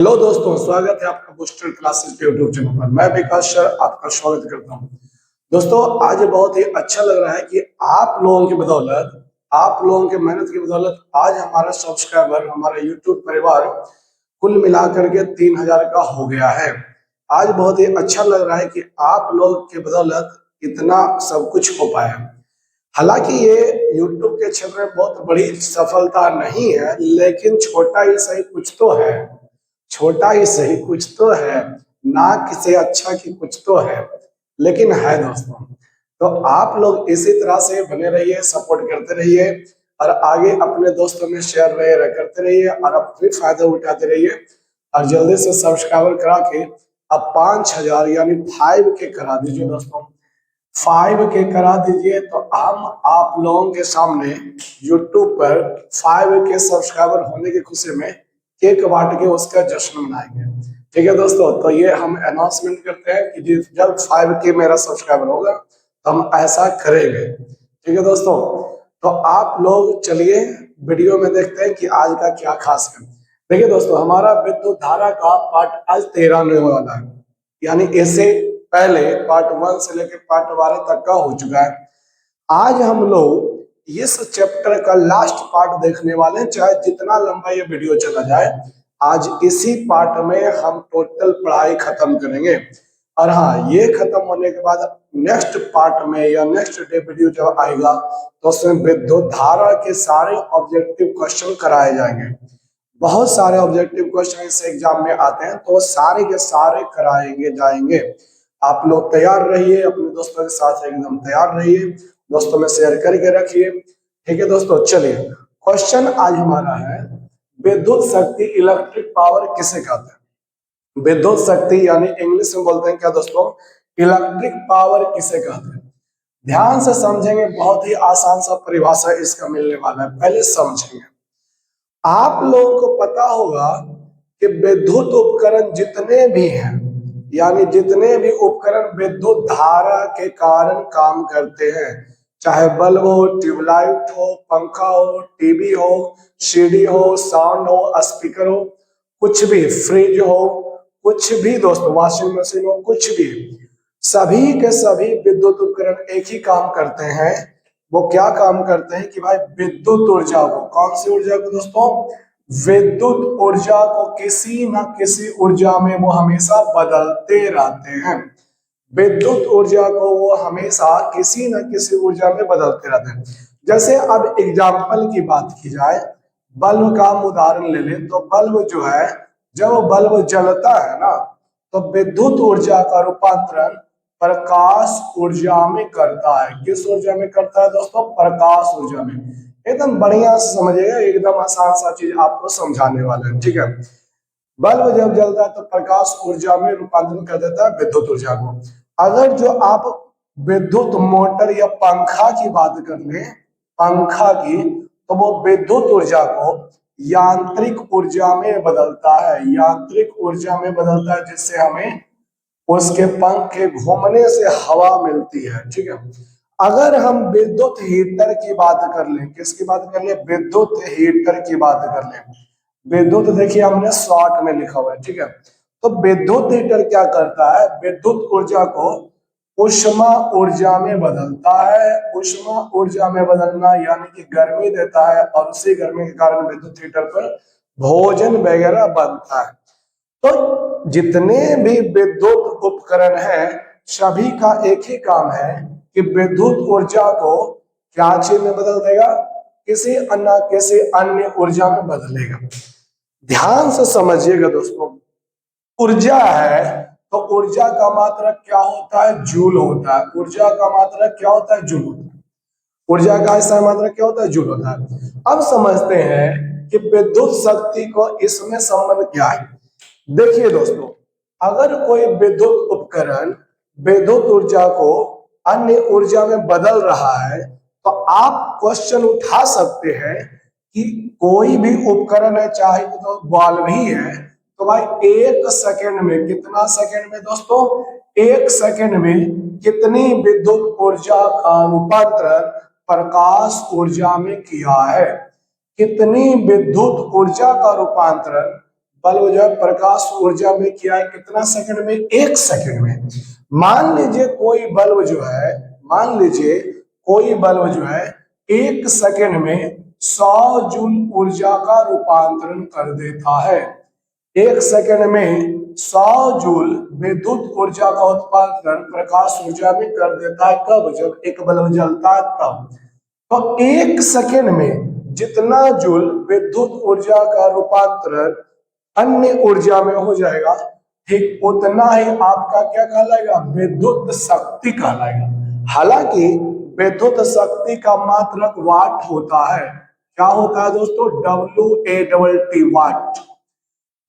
Hello दोस्तों, स्वागत है आपका बूस्टर क्लासेस के यूट्यूब चैनल पर। मैं विकास सर आपका स्वागत करता हूं। दोस्तों, आज बहुत ही अच्छा लग रहा है कि आप लोगों की बदौलत, आप लोगों के मेहनत की बदौलत आज हमारा सब्सक्राइबर, हमारा यूट्यूब परिवार कुल मिलाकर के 3000 का हो गया है। आज बहुत ही अच्छा लग रहा है कि आप लोग के बदौलत इतना सब कुछ हो पाया। हालांकि ये यूट्यूब के क्षेत्र में बहुत बड़ी सफलता नहीं है, लेकिन छोटा ही सही कुछ तो है। छोटा ही सही कुछ तो है, ना किसी अच्छा की कुछ तो है, लेकिन है दोस्तों। तो आप लोग इसी तरह से बने रहिए, सपोर्ट करते रहिए और आगे अपने दोस्तों में शेयर रहे करते रहिए और अपने फायदा उठाते रहिए। और जल्दी से सब्सक्राइबर करा के अब 5000 यानी 5K करा दीजिए दोस्तों। 5K करा दीजिए तो हम आप लोगों के सामने YouTube पर 5K सब्सक्राइबर होने की खुशी में केक बांट के उसका जश्न मनाएंगे। ठीक है दोस्तों, तो ये हम अनाउंसमेंट करते हैं कि जब 5K मेरा सब्सक्राइबर होगा तो हम ऐसा करेंगे। ठीक है दोस्तों, तो आप लोग चलिए वीडियो में देखते हैं कि आज का क्या खास है। देखिए दोस्तों, हमारा विद्युत धारा का पार्ट आज 13 होने वाला है, यानी इससे पहले पार्ट 1 से लेकर पार्ट 12 तक का हो चुका है। आज हम लोग इस चैप्टर का लास्ट पार्ट देखने वाले हैं, चाहे जितना लंबा ये वीडियो चला जाए। आज इसी पार्ट में हम टोटल पढ़ाई खत्म करेंगे। और हाँ, ये खत्म होने के बाद नेक्स्ट पार्ट में या नेक्स्ट डे वीडियो जब आएगा तो उसमें विद्युत धारा के सारे ऑब्जेक्टिव क्वेश्चन कराए जाएंगे। बहुत सारे ऑब्जेक्टिव क्वेश्चन इस एग्जाम में आते हैं, तो सारे के सारे कराएंगे जाएंगे। आप लोग तैयार रहिए, अपने दोस्तों के साथ एकदम तैयार रहिए, दोस्तों में शेयर करके रखिए। ठीक है दोस्तों, चलिए क्वेश्चन आज हमारा है, विद्युत शक्ति इलेक्ट्रिक पावर किसे कहते हैं। विद्युत शक्ति यानी इंग्लिश में बोलते हैं क्या दोस्तों, इलेक्ट्रिक पावर किसे कहते हैं। ध्यान से समझेंगे, बहुत ही आसान सा परिभाषा इसका मिलने वाला है, पहले समझेंगे। आप लोगों को पता होगा कि विद्युत उपकरण जितने भी हैं, यानी जितने भी उपकरण विद्युत धारा के कारण काम करते हैं, चाहे बल्ब हो, ट्यूबलाइट हो, पंखा हो, टीवी हो, सीडी हो, साउंड हो, स्पीकर हो, कुछ भी, फ्रिज हो, कुछ भी दोस्तों, वॉशिंग मशीन हो, कुछ भी, सभी के सभी विद्युत उपकरण एक ही काम करते हैं। वो क्या काम करते हैं कि भाई विद्युत ऊर्जा को, कौन सी ऊर्जा को दोस्तों, विद्युत ऊर्जा को किसी न किसी ऊर्जा में वो हमेशा बदलते रहते हैं। विद्युत ऊर्जा को वो हमेशा किसी न किसी ऊर्जा में बदलते रहते हैं। जैसे अब एग्जाम्पल की बात की जाए, बल्ब का हम उदाहरण ले लें, तो बल्ब जो है, जब बल्ब जलता है ना, तो विद्युत ऊर्जा का रूपांतरण प्रकाश ऊर्जा में करता है। किस ऊर्जा में करता है दोस्तों, प्रकाश ऊर्जा में। एकदम बढ़िया से समझिएगा, एकदम आसान सा चीज आपको समझाने वाला है। ठीक है, बल्ब जब जलता है तो प्रकाश ऊर्जा में रूपांतरण कर देता है विद्युत ऊर्जा को। अगर जो आप विद्युत मोटर या पंखा की बात कर ले, पंखा की, तो वो विद्युत ऊर्जा को यांत्रिक ऊर्जा में बदलता है, यांत्रिक ऊर्जा में बदलता है, जिससे हमें उसके पंख के घूमने से हवा मिलती है। ठीक है, अगर हम विद्युत हीटर की बात कर लें, किसकी बात कर लें, विद्युत हीटर की बात कर लें। विद्युत देखिए हमने शॉर्ट में लिखा हुआ है। ठीक है, तो विद्युत हीटर क्या करता है, विद्युत ऊर्जा को उष्मा ऊर्जा में बदलता है। उष्मा ऊर्जा में बदलना यानी कि गर्मी देता है, और उसी गर्मी के कारण विद्युत हीटर पर भोजन वगैरह बनता है। तो जितने भी विद्युत उपकरण हैं, सभी का एक ही काम है कि विद्युत ऊर्जा को क्या चीज में बदल देगा, किसी अन्य ऊर्जा में बदलेगा। ध्यान से समझिएगा दोस्तों, ऊर्जा है तो ऊर्जा का मात्रक क्या होता है, जूल होता है। ऊर्जा का मात्रक क्या होता है, जूल होता है। ऊर्जा का ऐसा मात्रक क्या होता है, जूल होता है। अब समझते हैं कि विद्युत शक्ति को इसमें संबंध क्या है। देखिए दोस्तों, अगर कोई विद्युत उपकरण विद्युत ऊर्जा को अन्य ऊर्जा में बदल रहा है, तो आप क्वेश्चन उठा सकते हैं कि कोई भी उपकरण है, चाहे तो बॉल्ब ही है, तो भाई 1 सेकेंड में, कितना सेकेंड में दोस्तों, 1 सेकेंड में कितनी विद्युत ऊर्जा का रूपांतरण प्रकाश ऊर्जा में किया है। कितनी विद्युत ऊर्जा का रूपांतरण बल्ब जो है प्रकाश ऊर्जा में किया है कितना सेकंड में? 1 सेकंड में। मान लीजिए कोई बल्ब जो है, मान लीजिए कोई बल्ब जो है 1 सेकंड में 100 जूल ऊर्जा का रूपांतरण कर देता है। 1 सेकंड में 100 जूल विद्युत ऊर्जा का उत्पादन प्रकाश ऊर्जा में कर देता है। कब? जब एक बल्ब जलता है तब। तो 1 सेकंड में जितना जूल विद्युत ऊर्जा का रूपांतरण अन्य ऊर्जा में हो जाएगा, ठीक उतना ही आपका क्या कहलाएगा? विद्युत शक्ति कहलाएगा। हालांकि विद्युत शक्ति का मात्रक वाट होता है। क्या होता है दोस्तों? WATT, वाट।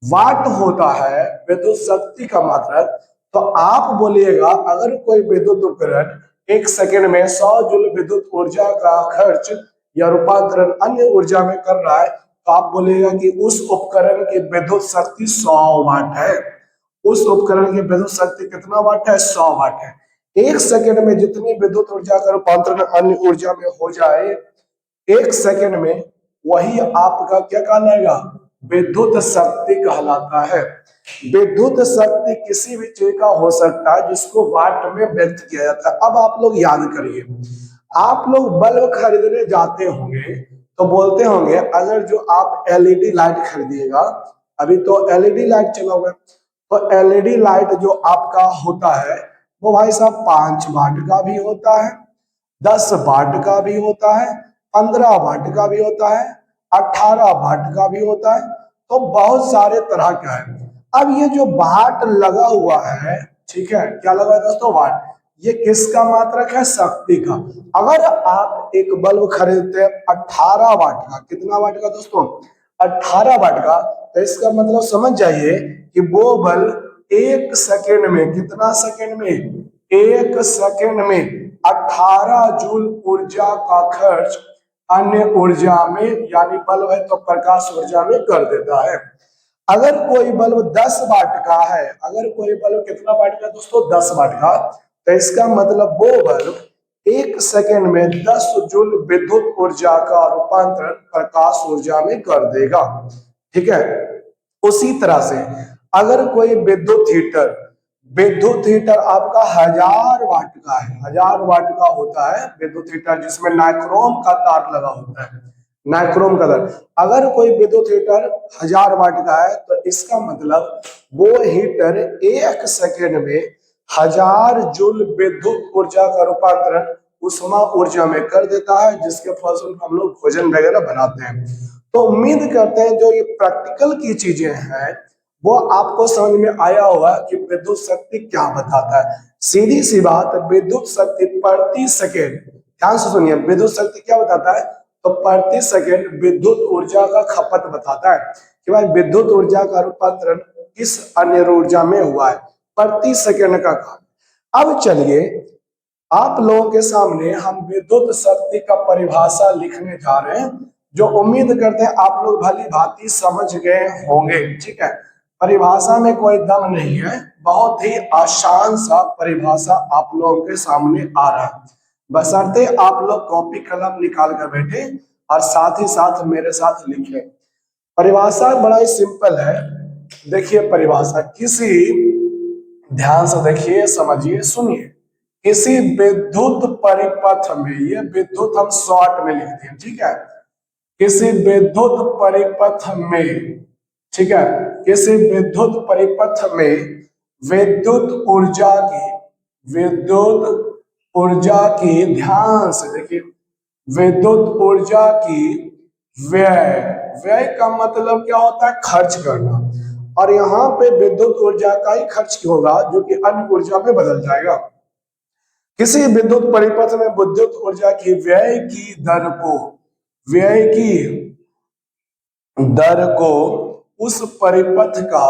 वाट होता है विद्युत शक्ति का मात्रक। तो आप बोलिएगा अगर कोई विद्युत उपकरण 1 सेकंड में 100 जूल विद्युत ऊर्जा का खर्च या रूपांतरण अन्य ऊर्जा में कर रहा है, तो आप बोलिएगा कि उस उपकरण की विद्युत शक्ति 100 वाट है। उस उपकरण की विद्युत शक्ति कितना वाट है? 100 वाट है। 1 सेकंड में जितनी विद्युत ऊर्जा का रूपांतरण अन्य ऊर्जा में हो जाए 1 सेकंड में, वही आपका क्या कहलाएगा? विद्युत शक्ति कहलाता है। विद्युत शक्ति किसी भी चीज का हो सकता है जिसको वाट में व्यक्त किया जाता है। अब आप लोग याद करिए, आप लोग बल्ब खरीदने जाते होंगे तो बोलते होंगे अगर जो आप एलईडी लाइट खरीदिएगा, अभी तो एलईडी लाइट चला हुआ है, तो एलईडी लाइट जो आपका होता है वो भाई साहब 5 वाट का भी होता है, 10 वाट का भी होता है, 15 वाट का भी होता है, 18 वाट का भी होता है। तो बहुत सारे तरह का है। अब ये जो वाट लगा हुआ है, ठीक है, क्या लगा है दोस्तों? वाट। ये किसका मात्रक है? शक्ति का। अगर आप एक बल्ब खरीदते हैं 18 वाट का, कितना वाट का दोस्तों? 18 वाट का, तो इसका मतलब समझ जाइए कि वो बल्ब 1 सेकंड में, कितना सेकंड में? 1 सेकंड में 18 जूल ऊर्जा का खर्च अन्य ऊर्जा में, यानी बल्ब है तो प्रकाश ऊर्जा में कर देता है। अगर कोई बल्ब 10 वाट का है, अगर कोई बल्ब कितना वाट का दोस्तों? 10 वाट का, तो इसका मतलब वो बल्ब 1 सेकंड में 10 जूल विद्युत ऊर्जा का रूपांतरण प्रकाश ऊर्जा में कर देगा। ठीक है। उसी तरह से अगर कोई विद्युत हीटर आपका 1000 वाट का है, 1000 वाट का होता है विद्युत हीटर, जिसमें नाइक्रोम का तार लगा होता है, नाइक्रोम का तार। अगर कोई विद्युत हीटर 1000 वाट का है तो इसका मतलब वो हीटर 1 सेकंड में 1000 जूल विद्युत ऊर्जा का रूपांतरण उष्मा ऊर्जा में कर देता है, जिसके फलस्वरूप हम लोग भोजन वगैरह बनाते हैं। तो उम्मीद करते हैं जो ये प्रैक्टिकल की चीजें हैं वो आपको समझ में आया होगा कि विद्युत शक्ति क्या बताता है। सीधी सी बात, विद्युत शक्ति प्रति सेकेंड, ध्यान से सुनिए, विद्युत शक्ति क्या बताता है? तो प्रति सेकेंड विद्युत ऊर्जा का खपत बताता है कि भाई विद्युत ऊर्जा का रूपांतरण किस अन्य ऊर्जा में हुआ है, प्रति सेकेंड का काम। अब चलिए आप लोगों के सामने हम विद्युत शक्ति का परिभाषा लिखने जा रहे हैं, जो उम्मीद करते हैं आप लोग भली भांति समझ गए होंगे। ठीक है, परिभाषा में कोई दम नहीं है, बहुत ही आसान सा परिभाषा आप लोगों के सामने आ रहा है। बशर्ते आप लोग कॉपी कलम निकाल कर बैठे और साथ ही साथ मेरे साथ लिखे। परिभाषा बड़ा ही सिंपल है। देखिए परिभाषा, किसी, ध्यान से देखिए, समझिए, सुनिए, किसी विद्युत परिपथ में, ये विद्युत हम शॉर्ट में लिखते हैं, ठीक है, किसी विद्युत परिपथ में, ठीक है, किसी विद्युत परिपथ में विद्युत ऊर्जा की, ध्यान से देखिए, विद्युत ऊर्जा की व्यय का मतलब क्या होता है? खर्च करना। और यहाँ पे विद्युत ऊर्जा का ही खर्च होगा जो कि अन्य ऊर्जा में बदल जाएगा। किसी विद्युत परिपथ में विद्युत ऊर्जा की व्यय को उस परिपथ का,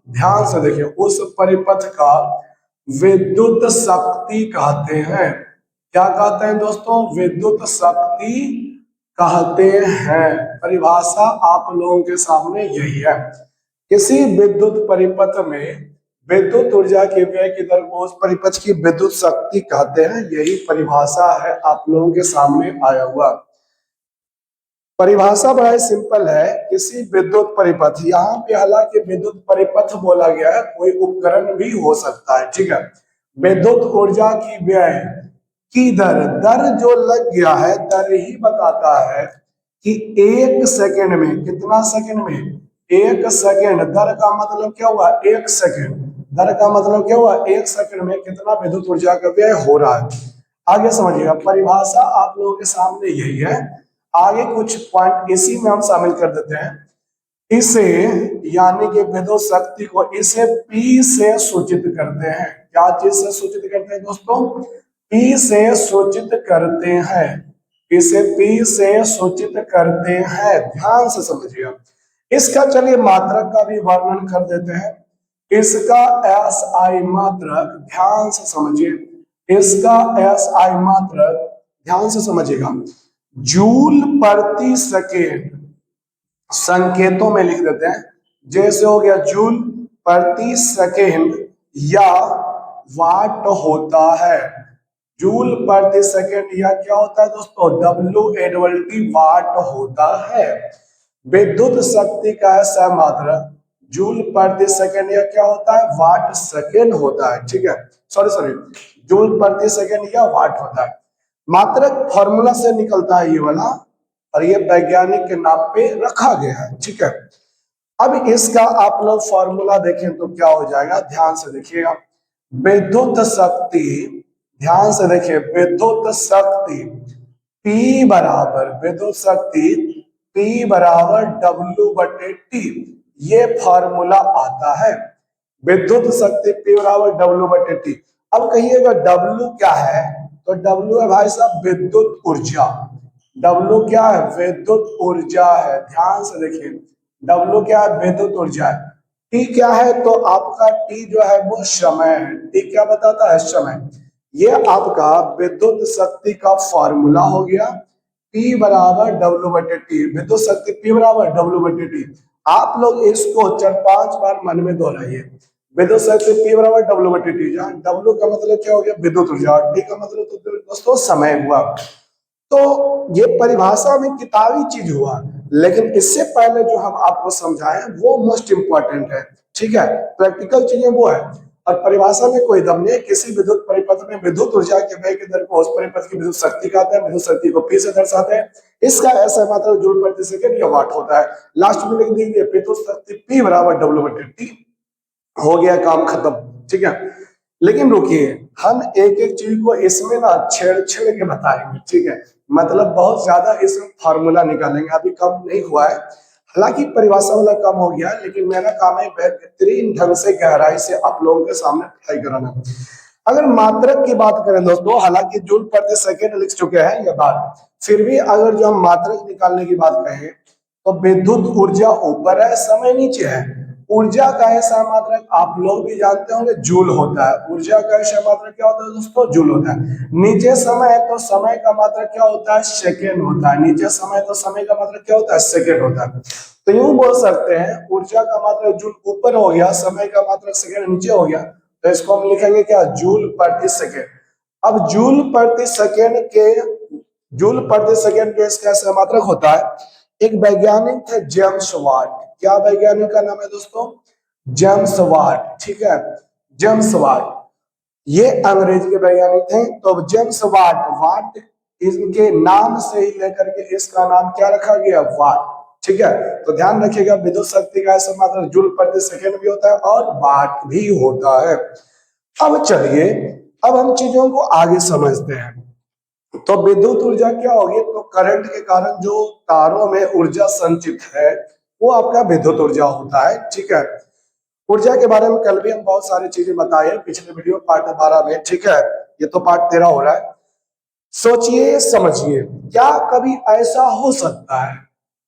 ध्यान से देखिए, उस परिपथ का विद्युत शक्ति कहते हैं। क्या कहते हैं दोस्तों? विद्युत शक्ति कहते हैं। परिभाषा आप लोगों के सामने यही है। किसी विद्युत परिपथ में विद्युत ऊर्जा के व्यय की दर को उस परिपथ की विद्युत शक्ति कहते हैं। यही परिभाषा है आप लोगों के सामने आया हुआ। परिभाषा बड़ा ही सिंपल है, किसी विद्युत परिपथ, यहाँ पे हालांकि विद्युत परिपथ बोला गया है, कोई उपकरण भी हो सकता है, ठीक है। विद्युत ऊर्जा की व्यय की दर, दर जो लग गया है, दर ही बताता है कि एक सेकंड में, कितना सेकंड में, एक सेकंड, दर का मतलब क्या हुआ, एक सेकंड, दर का मतलब क्या हुआ, एक सेकंड में कितना विद्युत ऊर्जा का व्यय हो रहा है। आगे समझिएगा, परिभाषा आप लोगों के सामने यही है। आगे कुछ पॉइंट इसी में हम शामिल कर देते हैं। इसे, यानी कि विद्युत शक्ति को, इसे P से सूचित करते हैं। क्या चीज से सूचित करते हैं दोस्तों, P से सूचित करते हैं, इसे P से सूचित करते हैं। ध्यान से समझिएगा। इसका चलिए मात्रक का भी वर्णन कर देते हैं। इसका SI मात्रक, ध्यान से समझिए, इसका SI मात्रक ध्यान से समझिएगा, जूल प्रति सेकेंड, संकेतों में लिख देते हैं, जैसे हो गया जूल प्रति सेकेंड या वाट होता है। जूल प्रति सेकेंड या क्या होता है दोस्तों, WT वाट होता है। विद्युत शक्ति का SI मात्रक जूल प्रति सेकेंड या क्या होता है, वाट सेकेंड होता है, ठीक है। सॉरी, जूल प्रति सेकेंड या वाट होता है। मात्रक फॉर्मूला से निकलता है ये वाला, और ये वैज्ञानिक के नाम पे रखा गया है, ठीक है। अब इसका आप लोग फॉर्मूला देखें तो क्या हो जाएगा, ध्यान से देखिएगा। विद्युत शक्ति, ध्यान से देखिए, विद्युत शक्ति P बराबर, विद्युत शक्ति P बराबर W/T, ये फॉर्मूला आता है। विद्युत शक्ति P बराबर W/T। अब कहिएगा W क्या है, तो W है भाई साहब विद्युत ऊर्जा। W क्या है, विद्युत ऊर्जा है। ध्यान से देखिए, W क्या है, विद्युत ऊर्जा है। T क्या है, तो आपका T जो है वो समय है। T क्या बताता है, समय। ये आपका विद्युत शक्ति का फॉर्मूला हो गया, P बराबर W/T, विद्युत शक्ति P बराबर W/T। आप लोग इसको 4-5 बार मन में दोहराइए। विद्युत शक्ति P बराबर W/T, जहाँ W का मतलब क्या हो गया, विद्युत ऊर्जा, और T का मतलब तो दोस्तों समय हुआ। तो ये परिभाषा में किताबी चीज हुआ, लेकिन इससे पहले जो हम आपको समझाएं वो मोस्ट इंपॉर्टेंट है, ठीक है। प्रैक्टिकल चीजें वो है, और परिभाषा में कोई दम नहीं। किसी विद्युत परिपथ में विद्युत ऊर्जा के व्यय की दर को उस परिपथ की विद्युत शक्ति कहते हैं, विद्युत शक्ति को P से दर्शाते हैं। इसका SI मात्रक जूल प्रति सेकंड या वाट होता है। लास्ट में लिख दीजिए विद्युत शक्ति P बराबर W/T, हो गया काम खत्म, ठीक है। लेकिन रुकिए, हम एक एक चीज को इसमें ना छेड़ के बताएंगे, ठीक है। मतलब बहुत ज्यादा इसमें फार्मूला निकालेंगे, अभी कम नहीं हुआ है। हालांकि परिभाषा वाला कम हो गया, लेकिन मेरा काम है बेहतरीन ढंग से गहराई से आप लोगों के सामने पढ़ाई कराना। अगर मात्रक की बात करें दोस्तों, हालांकि जूल प्रति सेकेंड लिख चुके हैं ये बात, फिर भी अगर जो हम मात्रक निकालने की बात कहें तो विद्युत ऊर्जा ऊपर है, समय नीचे है। ऊर्जा का SI मात्रक आप लोग भी जानते होंगे, जूल होता है। ऊर्जा का SI मात्रक क्या होता है दोस्तों, जूल होता है। नीचे समय है तो समय का मात्रक क्या होता है, सेकेंड होता है। नीचे समय तो समय का मात्रक क्या होता है, सेकेंड होता है। तो यूं बोल सकते हैं, ऊर्जा का मात्रक जूल ऊपर हो गया, समय का मात्रक सेकेंड नीचे हो गया, तो इसको हम लिखेंगे क्या, जूल प्रति सेकेंड। अब जूल प्रति सेकेंड के इसका SI मात्रक होता है। एक वैज्ञानिक थे जेम्स वाट, क्या वैज्ञानिक का नाम है दोस्तों, जेम्स वाट, ठीक है। जेम्स वाट ये अंग्रेज के वैज्ञानिक थे। तो जेम्स वाट इनके नाम से ही लेकर के इसका नाम क्या रखा गया, वाट, ठीक है। तो ध्यान रखिएगा, विद्युत शक्ति का SI मात्रक जूल प्रति सेकेंड भी होता है और वाट भी होता है। अब चलिए, अब हम चीजों को आगे समझते हैं। तो विद्युत ऊर्जा क्या होगी, तो करंट के कारण जो तारों में ऊर्जा संचित है वो आपका विद्युत ऊर्जा होता है, ठीक है। ऊर्जा के बारे में कल भी हम बहुत सारी चीजें बताए पिछले वीडियो पार्ट 12 में, ठीक है। ये तो पार्ट 13 हो रहा है। सोचिए समझिए, क्या कभी ऐसा हो सकता है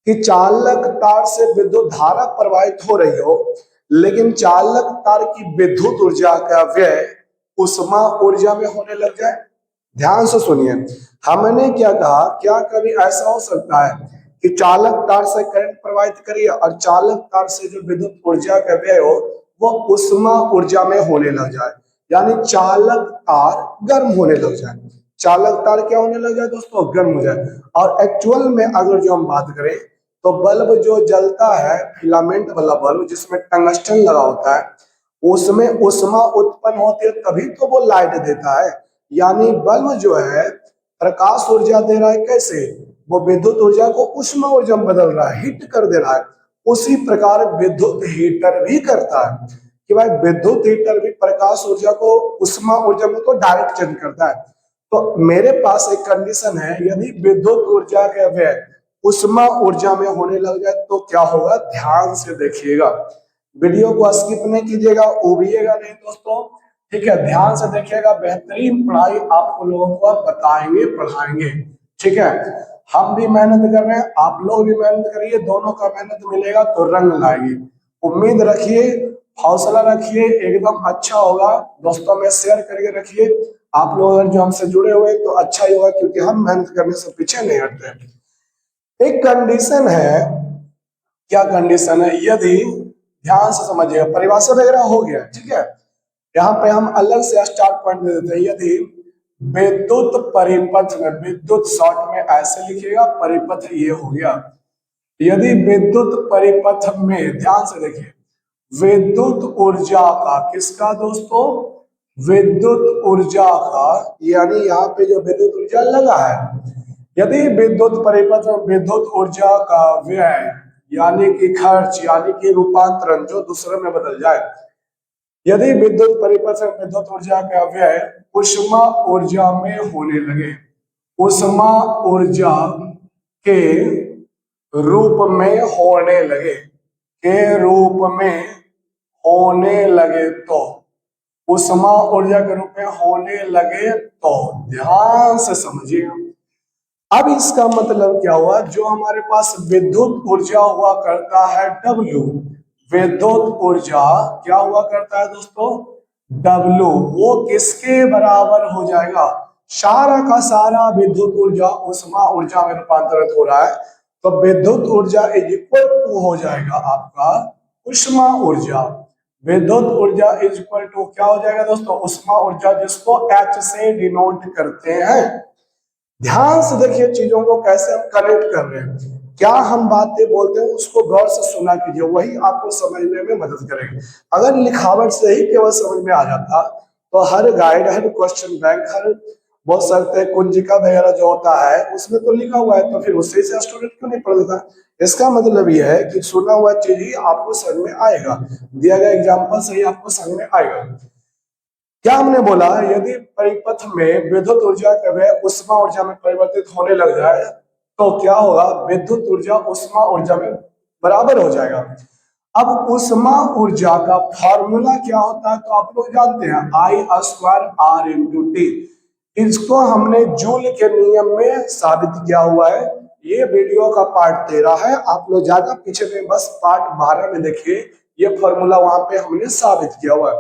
कि चालक तार से विद्युत धारा प्रवाहित हो रही हो, लेकिन चालक तार की विद्युत ऊर्जा का व्यय उष्मा ऊर्जा में होने लग जाए। ध्यान से सुनिए, हमने क्या कहा, क्या कभी ऐसा हो सकता है कि चालक तार से करंट प्रवाहित करिए और चालक तार से जो विद्युत ऊर्जा का व्यय हो वो उष्मा ऊर्जा में होने लग जाए, यानी चालक तार गर्म होने लग जाए। चालक तार क्या होने लग जाए दोस्तों, गर्म हो जाए। और एक्चुअल में अगर जो हम बात करें तो बल्ब जो जलता है, फिलामेंट वाला बल्ब जिसमें टंगस्टन लगा होता है, उसमें ऊष्मा उत्पन्न होती है, तभी तो वो लाइट देता है। यानी बल्ब जो है प्रकाश ऊर्जा दे रहा है, कैसे? वो विद्युत ऊर्जा को ऊष्मा ऊर्जा में बदल रहा है, हीट कर दे रहा है। उसी प्रकार विद्युत हीटर भी करता है कि भाई विद्युत हीटर भी प्रकाश ऊर्जा को ऊष्मा ऊर्जा में तो डायरेक्ट चेंज करता है। तो मेरे पास एक कंडीशन है, यदि विद्युत ऊर्जा का व्यय ऊष्मा ऊर्जा में होने लग जाए तो क्या होगा, ध्यान से देखिएगा, वीडियो को स्किप नहीं कीजिएगा, उबिएगा नहीं दोस्तों, ठीक है, ध्यान से देखिएगा। बेहतरीन पढ़ाई आपको लोगों को बताएंगे, पढ़ाएंगे, ठीक है। हम भी मेहनत कर रहे हैं, आप लोग भी मेहनत करिए, दोनों का मेहनत मिलेगा तो रंग लाएगी। उम्मीद रखिए, हौसला रखिए, एकदम अच्छा होगा। दोस्तों में शेयर करके रखिए। आप लोग अगर जो हमसे जुड़े हुए तो अच्छा ही होगा, क्योंकि हम मेहनत करने से पीछे नहीं हटते। एक कंडीशन है, क्या कंडीशन है, यदि ध्यान से समझिए, परिभाषा वगैरह हो गया, ठीक है। यहाँ पे हम अलग से स्टार्ट पॉइंट दे देते हैं। यदि विद्युत परिपथ में, विद्युत शॉर्ट में ऐसे लिखिएगा, परिपथ ये हो गया। यदि विद्युत परिपथ में, ध्यान से देखिए, विद्युत ऊर्जा का, किसका दोस्तों, विद्युत ऊर्जा का, यानी यहाँ पे जो विद्युत ऊर्जा लगा है, यदि विद्युत परिपथ में विद्युत ऊर्जा का व्यय यानी कि खर्च, यानी कि रूपांतरण जो दूसरे में बदल जाए, यदि विद्युत परिपथ में विद्युत ऊर्जा का व्यय ऊष्मा ऊर्जा में होने लगे, ऊष्मा ऊर्जा के रूप में होने लगे, के रूप में होने लगे, तो ऊष्मा ऊर्जा के रूप में होने लगे तो, ध्यान से समझिए। अब इसका मतलब क्या हुआ, जो हमारे पास विद्युत ऊर्जा हुआ करता है W, विद्युत ऊर्जा क्या हुआ करता है दोस्तों, W, वो किसके बराबर हो जाएगा, सारा का सारा विद्युत ऊर्जा ऊष्मा ऊर्जा में रूपांतरित हो रहा है, तो विद्युत ऊर्जा इज इक्वल टू हो जाएगा आपका ऊष्मा ऊर्जा। विद्युत ऊर्जा इज इक्वल टू क्या हो जाएगा दोस्तों, ऊष्मा ऊर्जा, जिसको H से डिनोट करते हैं। ध्यान से देखिए चीजों को कैसे हम कनेक्ट कर रहे हैं, क्या हम बातें बोलते हैं उसको गौर से सुना कीजिए, वही आपको समझने में मदद करेगी। अगर लिखावट से ही केवल समझ में आ जाता तो हर गाइड, हर क्वेश्चन बैंक, हर बोल सकते हैं कुंजिका वगैरह जो होता है उसमें तो लिखा हुआ है, तो फिर उससे से स्टूडेंट क्यों नहीं पढ़ देता। इसका मतलब यह है कि सुना हुआ चीज ही आपको समझ में आएगा, दिया गया एग्जाम्पल से ही आपको समझ में आएगा। क्या हमने बोला, यदि परिपथ में विद्युत ऊर्जा का व्यय ऊष्मा ऊर्जा में परिवर्तित होने लग जाए तो क्या होगा, विद्युत ऊर्जा ऊष्मा ऊर्जा में बराबर हो जाएगा। अब ऊष्मा ऊर्जा का फॉर्मूला क्या होता है तो आप लोग जानते हैं, I²R×T। इसको हमने जूल के नियम में साबित किया हुआ है। ये वीडियो का पार्ट 13 है, आप लोग ज्यादा पीछे में बस पार्ट 12 में देखिए, ये फॉर्मूला वहां पे हमने साबित किया हुआ है।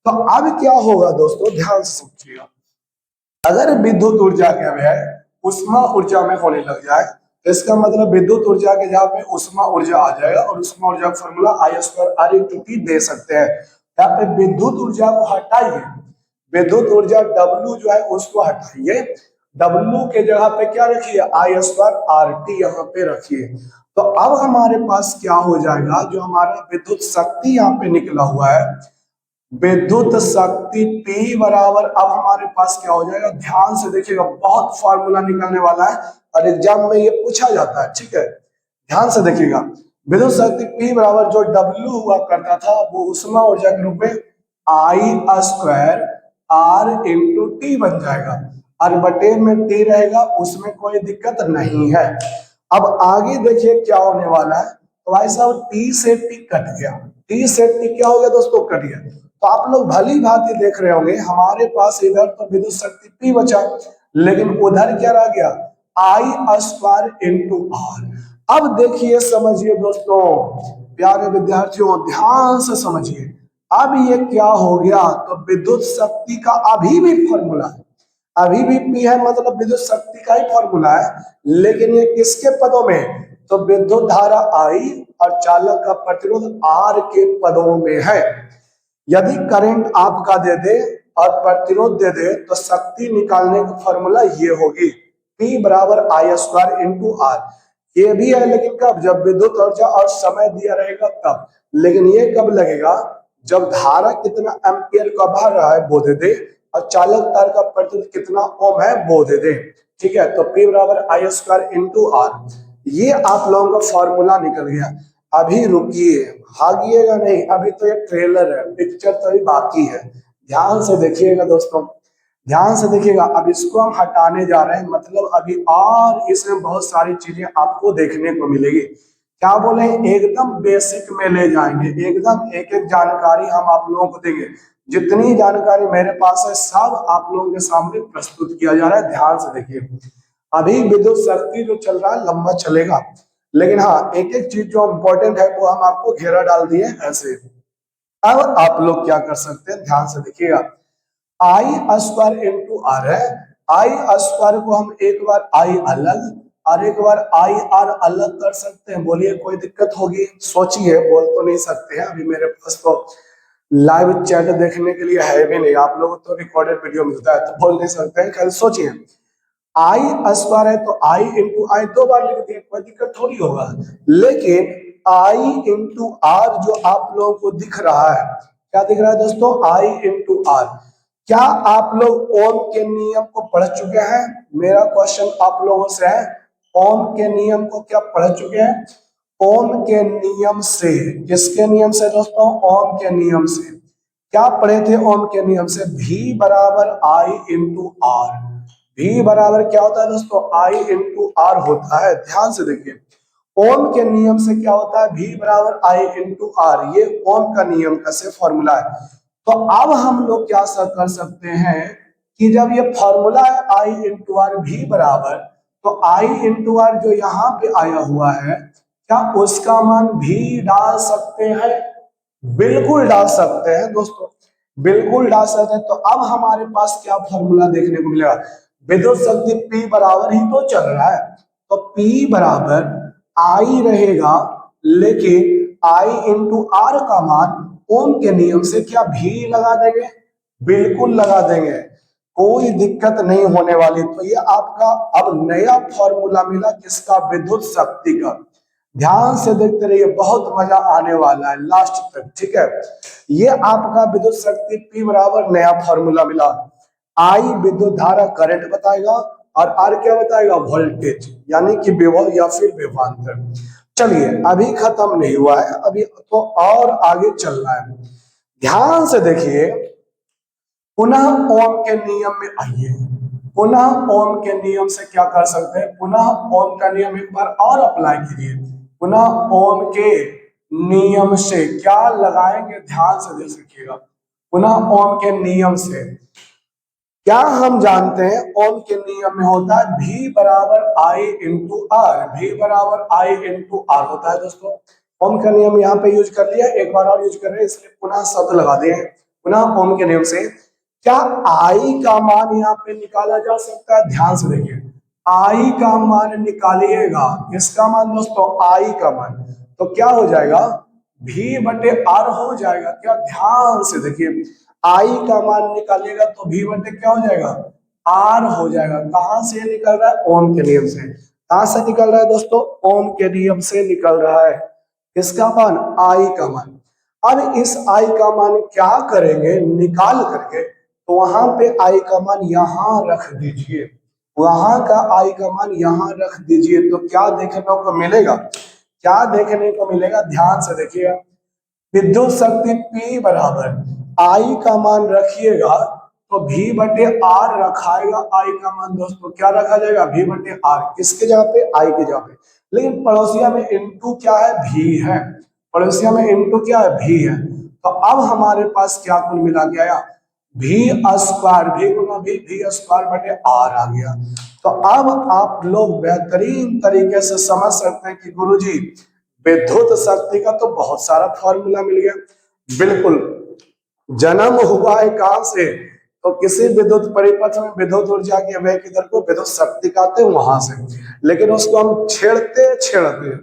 तो अब क्या होगा दोस्तों, ध्यान से समझिएगा, अगर विद्युत ऊर्जा का व्यय ऊष्मा ऊर्जा में होने लग जाए तो इसका मतलब विद्युत ऊर्जा के जगह पे ऊष्मा ऊर्जा आ जाएगा, और ऊष्मा ऊर्जा का फॉर्मूला I²R×T दे सकते हैं। यहाँ पे विद्युत ऊर्जा को हटाइए, विद्युत ऊर्जा W जो है उसको हटाइए, W के जगह पे क्या रखिए, I²R×T यहाँ पे रखिए। तो अब हमारे पास क्या हो जाएगा, जो हमारा विद्युत शक्ति यहाँ पे निकला हुआ है, विद्युत शक्ति P बराबर, अब हमारे पास क्या हो जाएगा, ध्यान से देखिएगा, बहुत फॉर्मूला निकलने वाला है और एग्जाम में ये पूछा जाता है, ठीक है, ध्यान से देखिएगा। विद्युत शक्ति P बराबर जो W हुआ करता था वो ऊष्मा ऊर्जा के रूप में I²R×T बन जाएगा, और बटे में T रहेगा, उसमें कोई दिक्कत नहीं है। अब आगे देखिए क्या होने वाला है, तो भाई साहब T से T कट गया, T से T क्या हो गया दोस्तों, कट गया। तो आप लोग भली भांति देख रहे होंगे, हमारे पास इधर तो विद्युत शक्ति P बचा, लेकिन उधर क्या रह गया, I²R। अब देखिए समझिए दोस्तों, प्यारे विद्यार्थियों ध्यान से समझिए, अब ये क्या हो गया, तो विद्युत शक्ति का अभी भी फॉर्मूला है, अभी भी P है, मतलब विद्युत शक्ति का ही फॉर्मूला है, लेकिन ये किसके पदों में, तो विद्युत धारा I और चालक का प्रतिरोध R के पदों में है। यदि करंट आपका दे दे और प्रतिरोध दे दे तो शक्ति निकालने का फॉर्मूला ये होगी, P बराबर आई स्क्वायर इंटू आर। ये भी है लेकिन कब, जब विद्युत ऊर्जा और समय दिया रहेगा तब। लेकिन ये कब लगेगा, जब धारा कितना एम्पियर का बह रहा है वो दे दे और चालक तार का प्रतिरोध कितना ओम है वो दे दे। ठीक है, तो P बराबर आई स्क्वायर इंटू आर, ये आप लोगों का फॉर्मूला निकल गया। अभी रुकिए, भागिएगा नहीं, अभी तो ये ट्रेलर है, पिक्चर तो अभी बाकी है। ध्यान से देखिएगा दोस्तों, ध्यान से देखिएगा। अब इसको हम हटाने जा रहे हैं, मतलब अभी और इसमें बहुत सारी चीजें आपको देखने को मिलेगी। क्या बोले, एकदम बेसिक में ले जाएंगे, एकदम एक एक जानकारी हम आप लोगों को देंगे। जितनी जानकारी मेरे पास है सब आप लोगों के सामने प्रस्तुत किया जा रहा है। ध्यान से देखिए, अभी विद्युत शक्ति जो चल रहा है लंबा चलेगा, लेकिन हाँ एक एक चीज जो इम्पोर्टेंट है वो हम आपको घेरा डाल दिए ऐसे। अब आप लोग क्या कर सकते हैं, ध्यान से देखिएगा। आई स्क्वायर इंटू आर है, आई स्क्वायर को हम एक बार आई अलग और एक बार आई आर अलग कर सकते हैं। बोलिए कोई दिक्कत होगी, सोचिए, बोल तो नहीं सकते हैं, अभी मेरे पास तो लाइव चैट देखने के लिए है भी नहीं, आप लोगों को तो रिकॉर्डेड वीडियो मिलता है तो बोल नहीं सकते हैं। खैर सोचिए, आई स्क्वायर है तो आई इंटू आई दो बार लिख दिए, कोई दिक्कत थोड़ी होगा। लेकिन आई इंटू आर जो आप लोगों को दिख रहा है, क्या दिख रहा है दोस्तों, आई इंटू आर। क्या आप लोग ओम के नियम को पढ़ चुके हैं? मेरा क्वेश्चन आप लोगों से है, ओम के नियम को क्या पढ़ चुके हैं? ओम के नियम से, किसके नियम से दोस्तों, ओम के नियम से। क्या पढ़े थे ओम के नियम से? V बराबर आई इंटू आर। V बराबर क्या होता है दोस्तों, आई इंटू आर होता है। ध्यान से देखिए, ओम के नियम से क्या होता है, V बराबर आई इंटू आर, ये ओम का नियम का से फॉर्मूला है। तो अब हम लोग क्या कर सकते हैं कि जब ये फॉर्मूला है आई इंटू आर भी बराबर, तो आई इंटू आर जो यहाँ पे आया हुआ है, क्या उसका मान भी डाल सकते हैं? बिल्कुल डाल सकते हैं दोस्तों, बिल्कुल डाल सकते हैं। तो अब हमारे पास क्या फॉर्मूला देखने को मिलेगा, विद्युत शक्ति P बराबर ही तो चल रहा है, तो P बराबर आई रहेगा, लेकिन आई इंटू आर का मान ओम के नियम से क्या भी लगा देंगे? बिल्कुल लगा देंगे, कोई दिक्कत नहीं होने वाली। तो ये आपका अब नया फॉर्मूला मिला किसका, विद्युत शक्ति का। ध्यान से देखते रहिए, बहुत मजा आने वाला है लास्ट तक। ठीक है, ये आपका विद्युत शक्ति P बराबर नया फॉर्मूला मिला। आई विद्युत धारा करंट बताएगा और आर क्या बताएगा, वोल्टेज, यानी कि विभव या फिर विभवांतर। चलिए अभी खत्म नहीं हुआ है, अभी तो और आगे चल रहा है। ध्यान से देखिए, पुनः ओम के नियम में आइए, पुनः ओम के नियम से क्या कर सकते हैं, पुनः ओम का नियम एक बार और अप्लाई कीजिए। पुनः ओम के नियम से क्या लगाएंगे, ध्यान से देख सकिएगा। पुनः ओम के नियम से क्या हम जानते हैं, ओम के नियम में होता है V बराबर आई इंटू आर, V बराबर आई इंटू आर होता है दोस्तों। ओम का नियम यहाँ पे यूज कर लिया, एक बार और यूज कर रहे हैं, इसलिए पुनः शब्द लगा दिए। पुनः ओम के नियम से क्या आई का मान यहाँ पे निकाला जा सकता है? ध्यान से देखिए, आई का मान निकालिएगा, किसका मान दोस्तों, आई का मान, तो क्या हो जाएगा, V बटे आर हो जाएगा। क्या, ध्यान से देखिए, आई का मान निकालिएगा तो V बटे क्या हो जाएगा, आर हो जाएगा। कहां से निकल रहा है, ओम के नियम से। कहां से निकल रहा है दोस्तों, ओम के नियम से निकल रहा है। किसका मान, आई का मान। अब इस आई का मान क्या करेंगे, निकाल करके, तो वहां पे आई का मान यहां रख दीजिए, वहां का आई का मान यहां रख दीजिए, तो क्या देखने को मिलेगा, क्या देखने को मिलेगा, ध्यान से देखिएगा। विद्युत शक्ति P बराबर आई का मान रखिएगा तो V बटे आर रखाएगा। आई का मान दोस्तों क्या रखा जाएगा, V बटे आर, किसके जगह पे, आई के जगह पे। लेकिन पड़ोसिया में इंटू क्या है, V है, पड़ोसिया में इंटू क्या है, V है। तो अब हमारे पास क्या कुल मिला के आया, V स्क्वायर, V गुना V स्क्वायर बटे आर आ गया। तो अब आप लोग बेहतरीन तरीके से समझ सकते हैं कि गुरुजी विद्युत शक्ति का तो बहुत सारा फॉर्मूला मिल गया। बिल्कुल, जन्म हुआ है कहां से, तो किसी विद्युत परिपथ में विद्युत ऊर्जा की अवयव की दर को विद्युत शक्ति कहते हैं, वहां से। लेकिन उसको हम छेड़ते छेड़ते,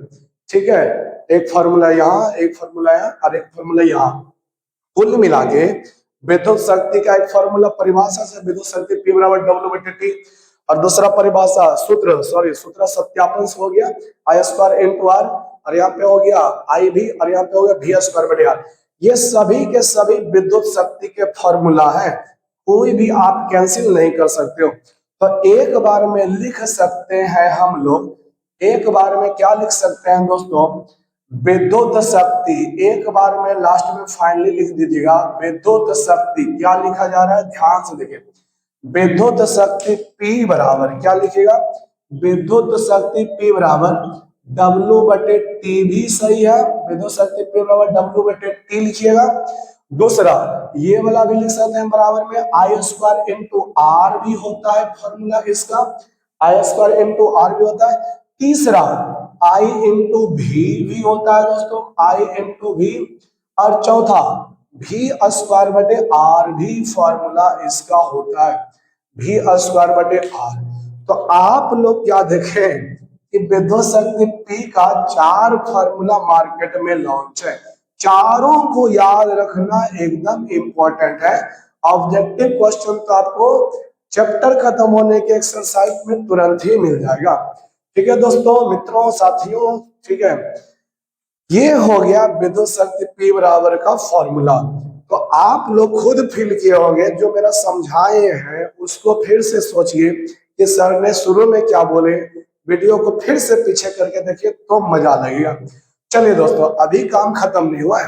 ठीक है, एक फॉर्मूला यहाँ, एक फॉर्मूला यहाँ और एक फॉर्मूला यहाँ, कुल मिला के विद्युत शक्ति का एक फॉर्मूला परिभाषा से विद्युत शक्ति P बराबर W बटे टी, और दूसरा परिभाषा सूत्र सत्यापन से हो गया आई स्क्वायर इंटू आर, और यहाँ पे हो गया आई भी, और यहाँ पे हो गया वी स्क्वायर बटे आर। ये सभी के सभी विद्युत शक्ति के फॉर्मूला है, कोई भी आप कैंसिल नहीं कर सकते हो। तो एक बार में लिख सकते हैं हम लोग, एक बार में क्या लिख सकते हैं दोस्तों, विद्युत शक्ति, एक बार में लास्ट में फाइनली लिख दीजिएगा विद्युत शक्ति क्या लिखा जा रहा है, ध्यान से देखिए, विद्युत शक्ति P बराबर क्या लिखिएगा, विद्युत शक्ति P बराबर W बटे टी भी सही है, विद्युत शक्ति P बराबर W बटे टी लिखिएगा। दूसरा ये वाला भी लिख सकते हैं बराबर में आई स्क्वायर इंटू आर भी होता है फॉर्मूला इसका, आई स्क्वायर इंटू आर भी होता है। तीसरा आई इंटू भी होता है दोस्तों, आई इंटू भी, और चौथा भी स्क्वायर बटे आर भी फॉर्मूला इसका होता है, भी स्क्वायर बटे आर। तो आप लोग क्या देखें कि विद्युत शक्ति P का 4 फॉर्मूला मार्केट में लॉन्च है, चारों को याद रखना एकदम इंपॉर्टेंट है। ऑब्जेक्टिव क्वेश्चन तो आपको चैप्टर खत्म होने के एक्सरसाइज में तुरंत ही मिल जाएगा। ठीक है दोस्तों, मित्रों, साथियों, ठीक है, ये हो गया विद्युत शक्ति P बराबर का फॉर्मूला। तो आप लोग खुद फील किए होंगे, जो मेरा समझाए हैं उसको फिर से सोचिए कि सर ने शुरू में क्या बोले, वीडियो को फिर से पीछे करके देखिए तो मजा लगेगा। चलिए दोस्तों, अभी काम खत्म नहीं हुआ है,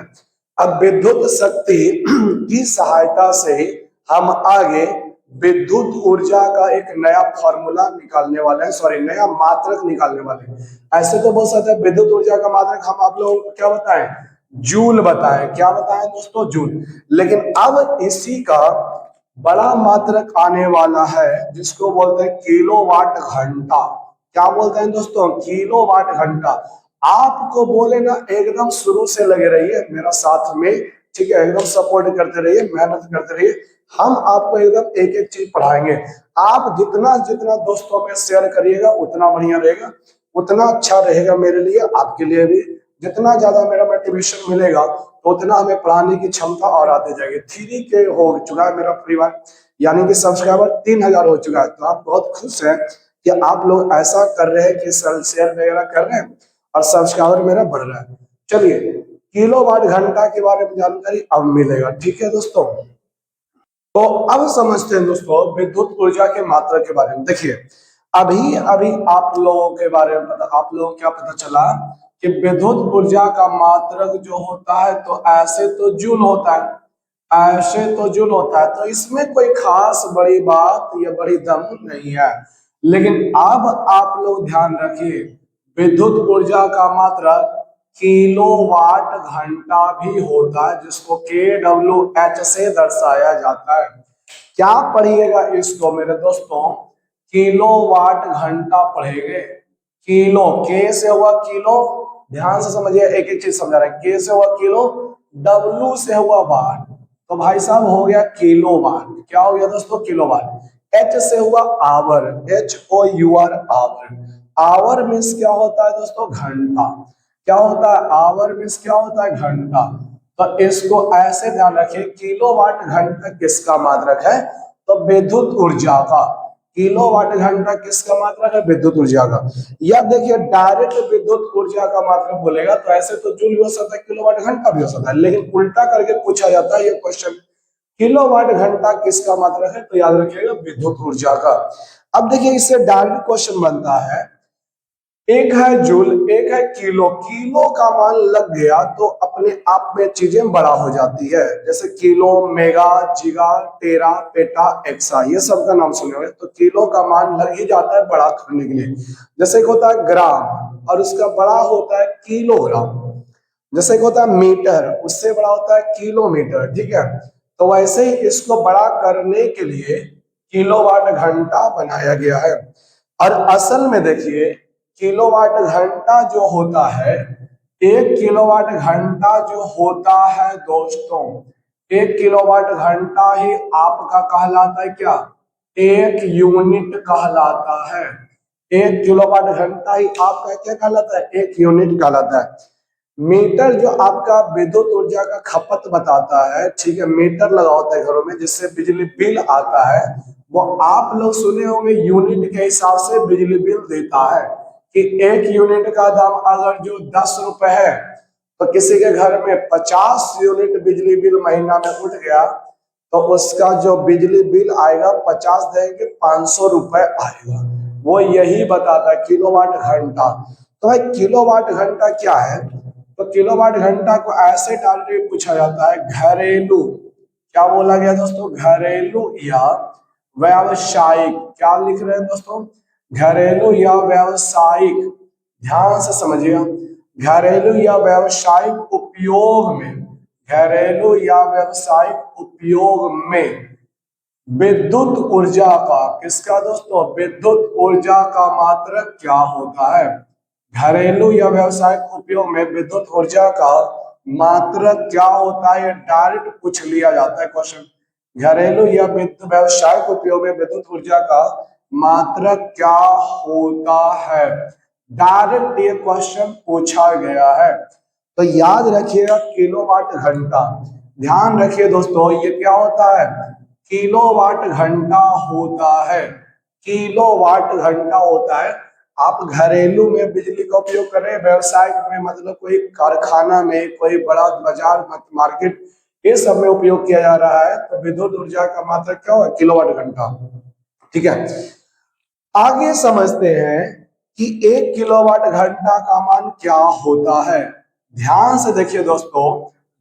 अब विद्युत शक्ति की सहायता से हम आगे विद्युत ऊर्जा का एक नया फॉर्मूला निकालने वाले हैं, सॉरी नया मात्रक निकालने वाले हैं। ऐसे तो बोल सकते हैं विद्युत ऊर्जा का मात्रक हम आप लोगों को क्या बताएं, जूल बताएं, क्या बताएं दोस्तों, जूल। लेकिन अब इसी का बड़ा मात्रक आने वाला है जिसको बोलते हैं किलोवाट घंटा। क्या बोलते हैं दोस्तों, किलोवाट घंटा। आपको बोले ना एकदम शुरू से लगे रहिए मेरा साथ में, ठीक है, एकदम सपोर्ट करते रहिए, मेहनत करते रहिए, हम आपको एकदम एक एक चीज पढ़ाएंगे। आप जितना जितना दोस्तों में शेयर करिएगा उतना बढ़िया रहेगा, उतना अच्छा रहेगा मेरे लिए, आपके लिए भी। जितना ज्यादा मेरा मोटिवेशन मिलेगा तो उतना हमें पढ़ाने की क्षमता और आती जाएगी। 3K हो चुका है मेरा परिवार, यानी कि सब्सक्राइबर 3000 हो चुका है। तो आप बहुत खुश हैं कि आप लोग ऐसा कर रहे हैं कि शेयर वगैरह कर रहे हैं और सब्सक्राइबर मेरा बढ़ रहा है। चलिए, किलोवाट घंटा के बारे में जानकारी अब मिलेगा, ठीक है दोस्तों। तो अब समझते हैं दोस्तों विद्युत ऊर्जा के मात्रा के बारे में। देखिए, अभी अभी आप लोगों के बारे में आप लोगों को क्या पता चला कि विद्युत ऊर्जा का मात्रक जो होता है तो ऐसे तो जूल होता है, ऐसे तो जूल होता है, तो इसमें कोई खास बड़ी बात या बड़ी दम नहीं है। लेकिन अब आप लोग ध्यान रखिए, विद्युत ऊर्जा का मात्रक किलोवाट घंटा भी होता है, जिसको kWh से दर्शाया जाता है। क्या पढ़िएगा इसको मेरे दोस्तों, किलोवाट घंटा पढ़ेंगे। किलो, के से हुआ किलो, ध्यान से समझिए, एक एक चीज समझा रहे हैं। के से हुआ किलो, W से हुआ वाट, तो भाई साहब हो गया किलोवाट। क्या हो गया दोस्तों, किलोवाट। H से हुआ hour, HOUR, hour. Hour means क्या होता है दोस्तों, घंटा। क्या होता है आवर मीन्स, क्या होता है घंटा। तो इसको ऐसे ध्यान रखिए, किलोवाट घंटा किसका मात्रक है, तो विद्युत ऊर्जा का। किलोवाट घंटा किसका मात्रक है, विद्युत ऊर्जा का। या देखिए, डायरेक्ट विद्युत ऊर्जा का मात्रक बोलेगा तो ऐसे तो जूल भी हो सकता है, किलोवाट घंटा भी हो सकता है, लेकिन उल्टा करके पूछा जाता है ये क्वेश्चन, किलोवाट घंटा किसका मात्रक है, तो याद रखिएगा विद्युत ऊर्जा का। अब देखिए, इससे डायरेक्ट क्वेश्चन बनता है, एक है जूल, एक है किलो। किलो का मान लग गया तो अपने आप में चीजें बड़ा हो जाती है, जैसे किलो, मेगा, जिगा, टेरा, पेटा, एक्सा, ये सब का नाम सुने होंगे। तो किलो का मान लग ही जाता है बड़ा करने के लिए। जैसे एक होता है ग्राम और उसका बड़ा होता है किलोग्राम, जैसे एक होता है मीटर, उससे बड़ा होता है किलोमीटर, ठीक है। तो वैसे ही इसको बड़ा करने के लिए किलोवाट घंटा बनाया गया है। और असल में देखिए, किलोवाट घंटा जो होता है, एक किलोवाट घंटा जो होता है दोस्तों, एक किलोवाट घंटा ही आपका कहलाता है क्या, एक यूनिट कहलाता है। एक किलोवाट घंटा ही आपका क्या कहलाता है, एक यूनिट कहलाता है। मीटर जो आपका विद्युत ऊर्जा का खपत बताता है, ठीक है, मीटर लगा होता है घरों में जिससे बिजली बिल आता है, वो आप लोग सुने होंगे यूनिट के हिसाब से बिजली बिल देता है कि 1 यूनिट का दाम अगर जो 10 रुपए है तो किसी के घर में 50 यूनिट बिजली बिल महीना में उठ गया तो उसका जो बिजली बिल आएगा 50 देंगे 500 रुपए आएगा। वो यही बताता है किलोवाट घंटा। तो भाई किलोवाट घंटा क्या है? तो किलोवाट घंटा को ऐसे डायरेक्ट पूछा जाता है घरेलू, क्या बोला गया दोस्तों, घरेलू या व्यावसायिक, क्या लिख रहे हैं दोस्तों, घरेलू या व्यावसायिक, ध्यान से समझिएगा, घरेलू या व्यावसायिक उपयोग में, घरेलू या व्यावसायिक उपयोग में विद्युत ऊर्जा का, किसका दोस्तों, विद्युत ऊर्जा का मात्रक क्या होता है? घरेलू या व्यावसायिक उपयोग में विद्युत ऊर्जा का मात्रक क्या होता है? ये डायरेक्ट पूछ लिया जाता है क्वेश्चन। घरेलू या व्यावसायिक उपयोग में विद्युत ऊर्जा का मात्रक क्या होता है? डायरेक्ट ये क्वेश्चन पूछा गया है। तो याद रखिएगा किलोवाट घंटा, ध्यान रखिए दोस्तों, ये क्या होता है? किलोवाट घंटा होता है, किलोवाट घंटा होता है। आप घरेलू में बिजली का उपयोग कर रहे हैं, व्यवसाय में मतलब कोई कारखाना में, कोई बड़ा बाजार मार्केट, ये सब में उपयोग किया जा रहा है, तो विद्युत ऊर्जा का मात्रक क्या होगा? किलोवाट घंटा। ठीक है, आगे समझते हैं कि 1 किलोवाट घंटा का मान क्या होता है। ध्यान से देखिए दोस्तों,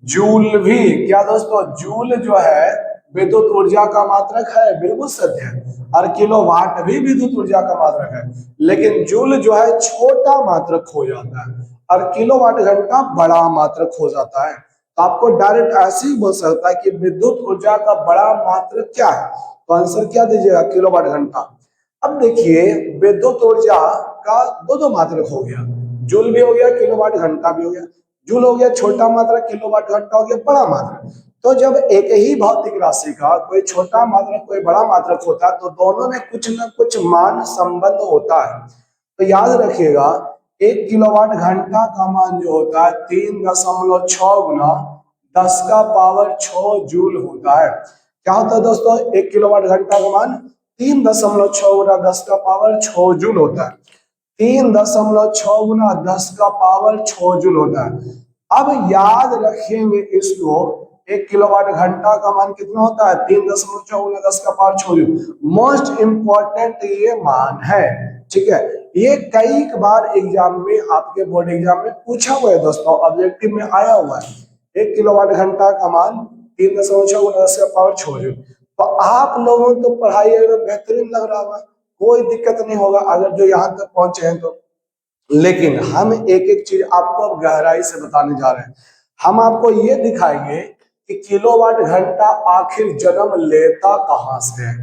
जूल भी, क्या दोस्तों, जूल जो है विद्युत ऊर्जा का मात्रक है, बिल्कुल सत्य है, और किलोवाट भी विद्युत ऊर्जा का मात्रक है, लेकिन जूल जो है छोटा मात्रक हो जाता है और किलोवाट घंटा बड़ा मात्रक हो जाता है। तो आपको डायरेक्ट ऐसे ही बोल सकता है कि विद्युत ऊर्जा का बड़ा मात्रक क्या है, तो आंसर क्या दीजिएगा? किलोवाट घंटा। अब देखिए विद्युत ऊर्जा का दो दो मात्रक हो गया, जूल भी हो गया, किलोवाट घंटा भी हो गया। जूल हो गया छोटा मात्रक, किलोवाट घंटा हो गया बड़ा मात्रक। तो जब एक ही भौतिक राशि का कोई छोटा मात्रक कोई बड़ा मात्रक होता है तो दोनों में कुछ न कुछ मान संबंध होता है। तो याद रखिएगा 1 किलोवाट घंटा का मान जो होता है 3.6 गुना 10 का पावर 6 जूल होता है। क्या होता है दोस्तों? 1 किलोवाट घंटा का मान 3.6 गुना 10 का पावर 6 जूल होता है। 3.6 गुना 10 का पावर 6 जूल होता है। अब याद रखेंगे इसको, 1 किलोवाट घंटा का मान कितना होता है? 3.6 गुना 10 का पावर 6 जूल। मोस्ट इंपॉर्टेंट ये मान है, ठीक है, ये कई बार एग्जाम में, आपके बोर्ड एग्जाम में पूछा हुआ है दोस्तों, ऑब्जेक्टिव में आया हुआ है। 1 किलोवाट घंटा का मान 3.6 गुना 10 का पावर 6 जूल। तो आप लोगों को तो पढ़ाई एकदम बेहतरीन लग रहा होगा, कोई दिक्कत नहीं होगा अगर जो यहाँ तक पहुंचे हैं तो। लेकिन हम एक एक चीज आपको अब गहराई से बताने जा रहे हैं। हम आपको ये दिखाएंगे कि किलोवाट घंटा आखिर जन्म लेता कहां से है,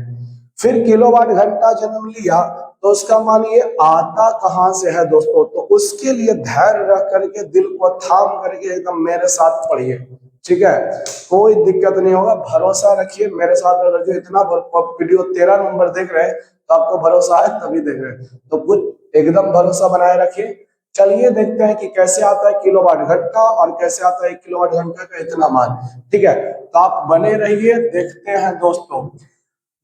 फिर किलोवाट घंटा जन्म लिया तो उसका मान ये आता कहां से है दोस्तों। तो उसके लिए धैर्य रख करके, दिल को थाम करके एकदम मेरे साथ पढ़िए, ठीक है, कोई दिक्कत नहीं होगा, भरोसा रखिए मेरे साथ। अगर जो इतना वीडियो 13 नंबर देख रहे हैं तो आपको भरोसा है तभी देख रहे हैं, तो कुछ एकदम भरोसा बनाए रखिए। चलिए देखते हैं कि कैसे आता है किलोवाट घंटा और कैसे आता है 1 किलोवाट घंटा का इतना मान। ठीक है, तो आप बने रहिए, देखते हैं दोस्तों।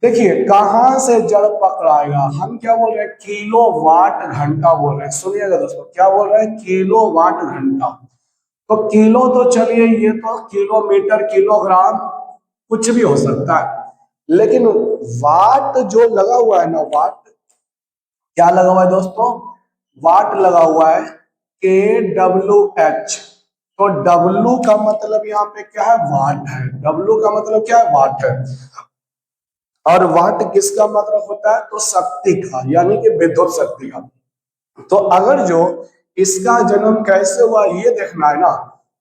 देखिए कहां से जड़ पकड़ाएगा, हम क्या बोल रहे हैं? किलोवाट घंटा बोल रहे हैं। सुनिएगा दोस्तों, क्या बोल रहे हैं? किलोवाट घंटा। तो किलो तो चलिए, ये तो किलोमीटर, किलोग्राम कुछ भी हो सकता है, लेकिन वाट जो लगा हुआ है ना, वाट, क्या लगा हुआ है दोस्तों? वाट लगा हुआ है, KWH। तो W का मतलब यहाँ पे क्या है? वाट है। W का मतलब क्या है? वाट है। और वाट किसका मतलब होता है? तो शक्ति का, यानी कि विद्युत शक्ति का। तो अगर जो इसका जन्म कैसे हुआ ये देखना है ना,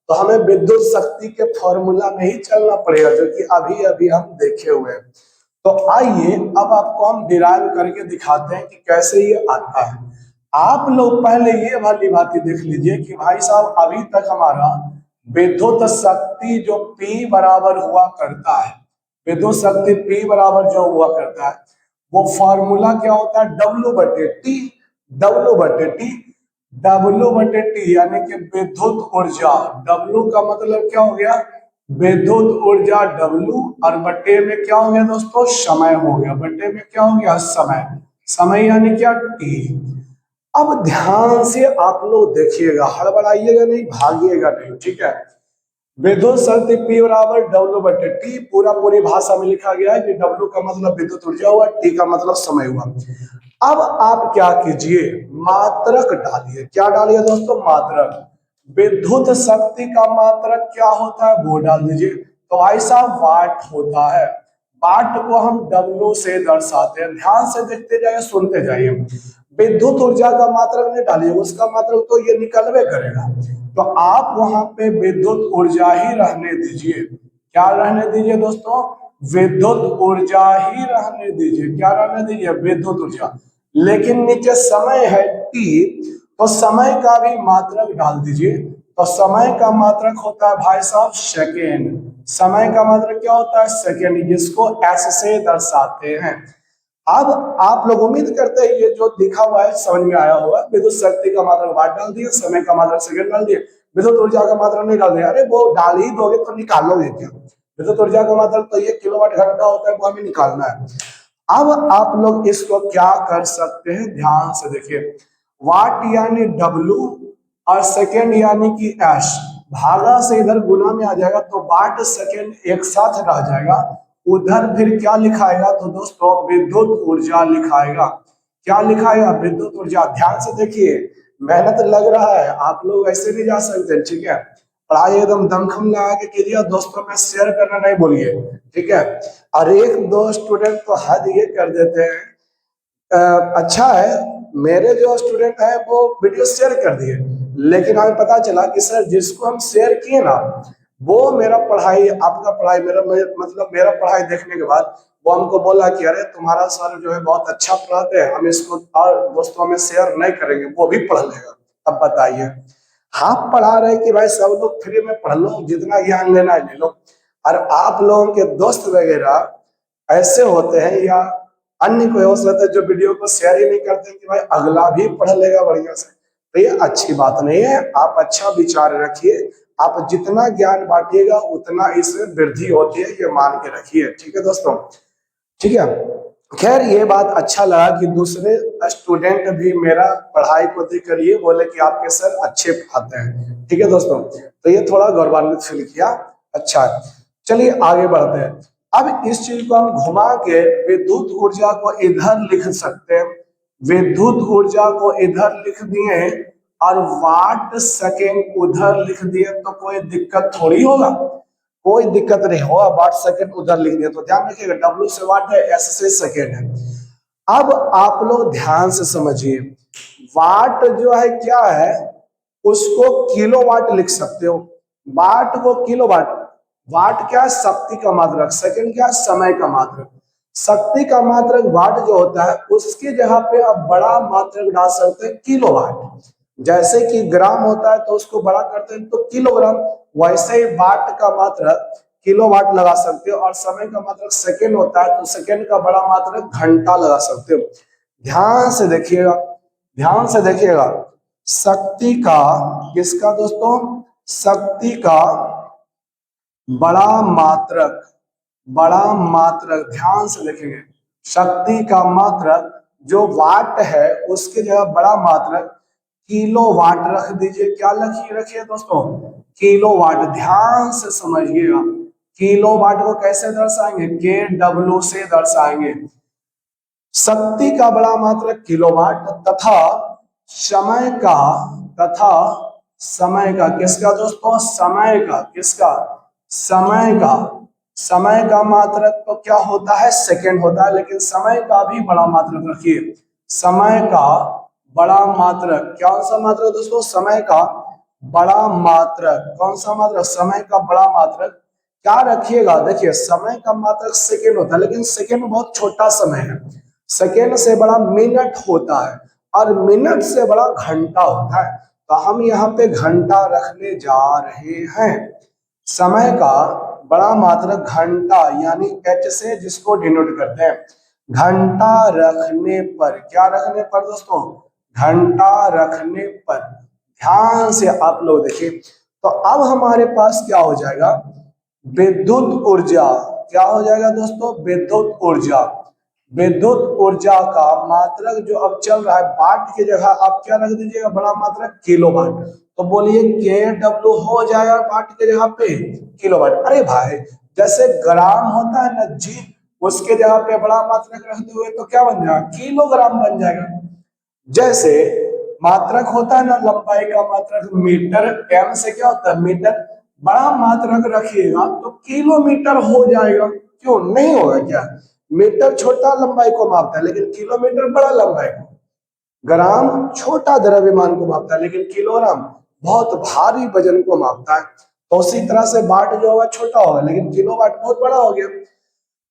तो हमें विद्युत शक्ति के फॉर्मूला में ही चलना पड़ेगा, जो कि अभी अभी हम देखे हुए हैं। तो आइए अब आपको हम डिराइव करके दिखाते हैं कि कैसे ये आता है। आप लोग पहले ये वाली बात देख लीजिए कि भाई साहब अभी तक हमारा विद्युत शक्ति जो P बराबर हुआ करता है, विद्युत शक्ति P बराबर जो हुआ करता है, वो फॉर्मूला क्या होता है? W/T। W/T W बटे टी यानी कि विद्युत ऊर्जा। W का मतलब क्या हो गया, विद्युत ऊर्जा W, और बटे में क्या हो गया दोस्तों, समय हो गया। बटे में क्या हो गया, समय। समय यानी क्या, टी। अब ध्यान से आप लोग देखिएगा, हड़बड़ाइएगा नहीं, भागिएगा नहीं, ठीक है। विद्युत शक्ति P बराबर W बटे टी, पूरा पूरी भाषा में लिखा गया है कि W का मतलब विद्युत ऊर्जा हुआ, T का मतलब समय हुआ। अब आप क्या कीजिए, मात्रक डालिए। क्या डालिए दोस्तों, मात्रक। विद्युत शक्ति का मात्रक क्या होता है वो डाल दीजिए। तो भाई साहब वाट होता है। वाट को हम W से दर्शाते हैं। ध्यान से देखते जाइए, सुनते जाइए। विद्युत ऊर्जा का मात्रक नहीं डालिए, उसका मात्रक तो ये निकलवे करेगा। तो आप वहां पे विद्युत ऊर्जा ही रहने दीजिए। क्या रहने दीजिए दोस्तों, विद्युत ऊर्जा ही रहने दीजिए। क्या रहने दीजिए, विद्युत ऊर्जा। लेकिन नीचे समय है टी, तो समय का भी मात्रक डाल दीजिए। तो समय का मात्रक होता है भाई साहब सेकेंड। समय का मात्रक क्या होता है, सेकेंड, जिसको एस से दर्शाते हैं। अब आप लोग उम्मीद करते हैं ये जो लिखा हुआ है समझ में आया होगा। विद्युत शक्ति का मात्रक वाट डाल दिया, समय का मात्रक सेकंड डाल दिया, विद्युत ऊर्जा का मात्रक नहीं डाल दिया। अरे वो डाल ही दोगे तो निकालोगे क्या, विद्युत ऊर्जा का मात्रक तो ये किलोवाट घंटा होता है, वो हमें निकालना है। अब आप लोग इसको क्या कर सकते हैं, ध्यान से देखिए। वाट यानी W, और सेकेंड यानी कि एस, भागा से इधर गुना में आ जाएगा, तो वाट सेकेंड एक साथ रह जाएगा। उधर फिर क्या लिखाएगा, तो दोस्तों विद्युत ऊर्जा लिखाएगा। क्या लिखाएगा, विद्युत ऊर्जा। ध्यान से देखिए, मेहनत लग रहा है, आप लोग ऐसे नहीं जा सकते, ठीक है। पढ़ाई एकदम दमखम लगा के कीजिए, दोस्तों में शेयर करना नहीं भूलिए, ठीक है। और एक दो स्टूडेंट तो हद ये कर देते हैं, अच्छा है, मेरे जो स्टूडेंट हैं वो वीडियो शेयर कर दिए, लेकिन हमें पता चला कि सर जिसको हम शेयर किए ना, वो मेरा पढ़ाई, आपका पढ़ाई, मतलब मेरा पढ़ाई देखने के बाद वो हमको बोला कि अरे तुम्हारा सर जो है बहुत अच्छा पढ़ाते हैं, हम इसको और दोस्तों में शेयर नहीं करेंगे, वो भी पढ़ लेगा। अब बताइए, आप पढ़ा रहे कि भाई सब लोग फ्री में पढ़ लो, जितना ज्ञान लेना है ले लो, और आप लोगों के दोस्त वगैरह ऐसे होते हैं, या अन्य कोई हो सकता है जो वीडियो को शेयर ही नहीं करते कि भाई अगला भी पढ़ लेगा बढ़िया से। तो ये अच्छी बात नहीं है। आप अच्छा विचार रखिए, आप जितना ज्ञान बांटिएगा उतना इसमें वृद्धि होती है, ये मान के रखिए, ठीक है दोस्तों, ठीक है। खैर ये बात अच्छा लगा कि दूसरे स्टूडेंट भी मेरा पढ़ाई को देख कर ये बोले कि आपके सर अच्छे पढ़ाते हैं, ठीक है दोस्तों। तो ये थोड़ा गौरवान्वित फील किया, अच्छा है। चलिए आगे बढ़ते हैं। अब इस चीज को हम घुमा के विद्युत ऊर्जा को इधर लिख सकते हैं। विद्युत ऊर्जा को इधर लिख दिए और वाट सेकेंड उधर लिख दिए, तो कोई दिक्कत थोड़ी होगा, कोई दिक्कत नहीं होगा। वाट सेकेंड उधर लिख दिया, तो ध्यान रखिएगा W से वाट है, S से सेकेंड है। अब आप लोग ध्यान से समझिए, वाट जो है क्या है, उसको किलोवाट लिख सकते हो। वाट को किलोवाट, वाट क्या है, शक्ति का मात्रक, सेकेंड क्या है, समय का मात्रक। शक्ति का मात्रक वाट जो होता है, उसकी जगह पे आप बड़ा मात्रक डाल सकते हैं किलोवाट। जैसे कि ग्राम होता है तो उसको बड़ा करते हैं तो किलोग्राम, वैसे ही वाट का मात्रक किलोवाट लगा सकते हो। और समय का मात्रक सेकेंड होता है तो सेकेंड का बड़ा मात्रक घंटा लगा सकते हो। ध्यान से देखिएगा, ध्यान से देखिएगा, शक्ति का, किसका दोस्तों, शक्ति का बड़ा मात्रक, बड़ा मात्रक, ध्यान से देखेंगे, शक्ति का मात्रक जो वाट है उसके जगह बड़ा मात्रक किलो वाट रख दीजिए। क्या रखिए दोस्तों, किलो वाट। ध्यान से समझिएगा, किलो वाट को कैसे दर्शाएंगे, KW से दर्शाएंगे। शक्ति का बड़ा मात्रक किलोवाट, तथा समय का, तथा समय का, किसका दोस्तों, समय का, किसका, समय का, समय का मात्रक तो क्या होता है, सेकेंड होता है, लेकिन समय का भी बड़ा मात्रक रखिए। समय का बड़ा मात्रक, क्या सा मात्रक दोस्तों, समय का बड़ा मात्रक, कौन सा मात्रक, समय का बड़ा मात्रक। क्या रखिएगा, देखिए समय का मात्रक सेकेंड होता है, लेकिन सेकेंड बहुत छोटा समय है। सेकेंड से बड़ा मिनट होता है, और मिनट से बड़ा घंटा होता है। तो हम यहाँ पे घंटा रखने जा रहे हैं। समय का बड़ा मात्रक घंटा यानी H से, जिसको डिनोट करते हैं। घंटा रखने पर, क्या रखने पर दोस्तों, घंटा रखने पर, ध्यान से आप लोग देखिए, तो अब हमारे पास क्या हो जाएगा, विद्युत ऊर्जा। क्या हो जाएगा दोस्तों, विद्युत ऊर्जा। विद्युत ऊर्जा का मात्रक जो अब चल रहा है, वाट की जगह आप क्या रख दीजिएगा, बड़ा मात्रक किलोवाट। तो बोलिए के डब्ल्यू हो जाएगा वाट की जगह पे किलोवाट। अरे भाई, जैसे ग्राम होता है ना जी, उसके जगह पे बड़ा मात्रक रखते हुए तो क्या बन जाएगा, किलोग्राम बन जाएगा। जैसे मात्रक होता है ना, लंबाई का मात्रक मीटर, एम से क्या होता है मीटर, बड़ा मात्रक रखिएगा तो किलोमीटर हो जाएगा। क्यों नहीं होगा क्या, मीटर छोटा लंबाई को मापता है लेकिन किलोमीटर बड़ा लंबाई को, ग्राम छोटा द्रव्यमान को मापता है लेकिन किलोग्राम बहुत भारी वजन को मापता है। तो उसी तरह से वाट जो होगा छोटा होगा लेकिन किलोवाट बहुत बड़ा हो गया।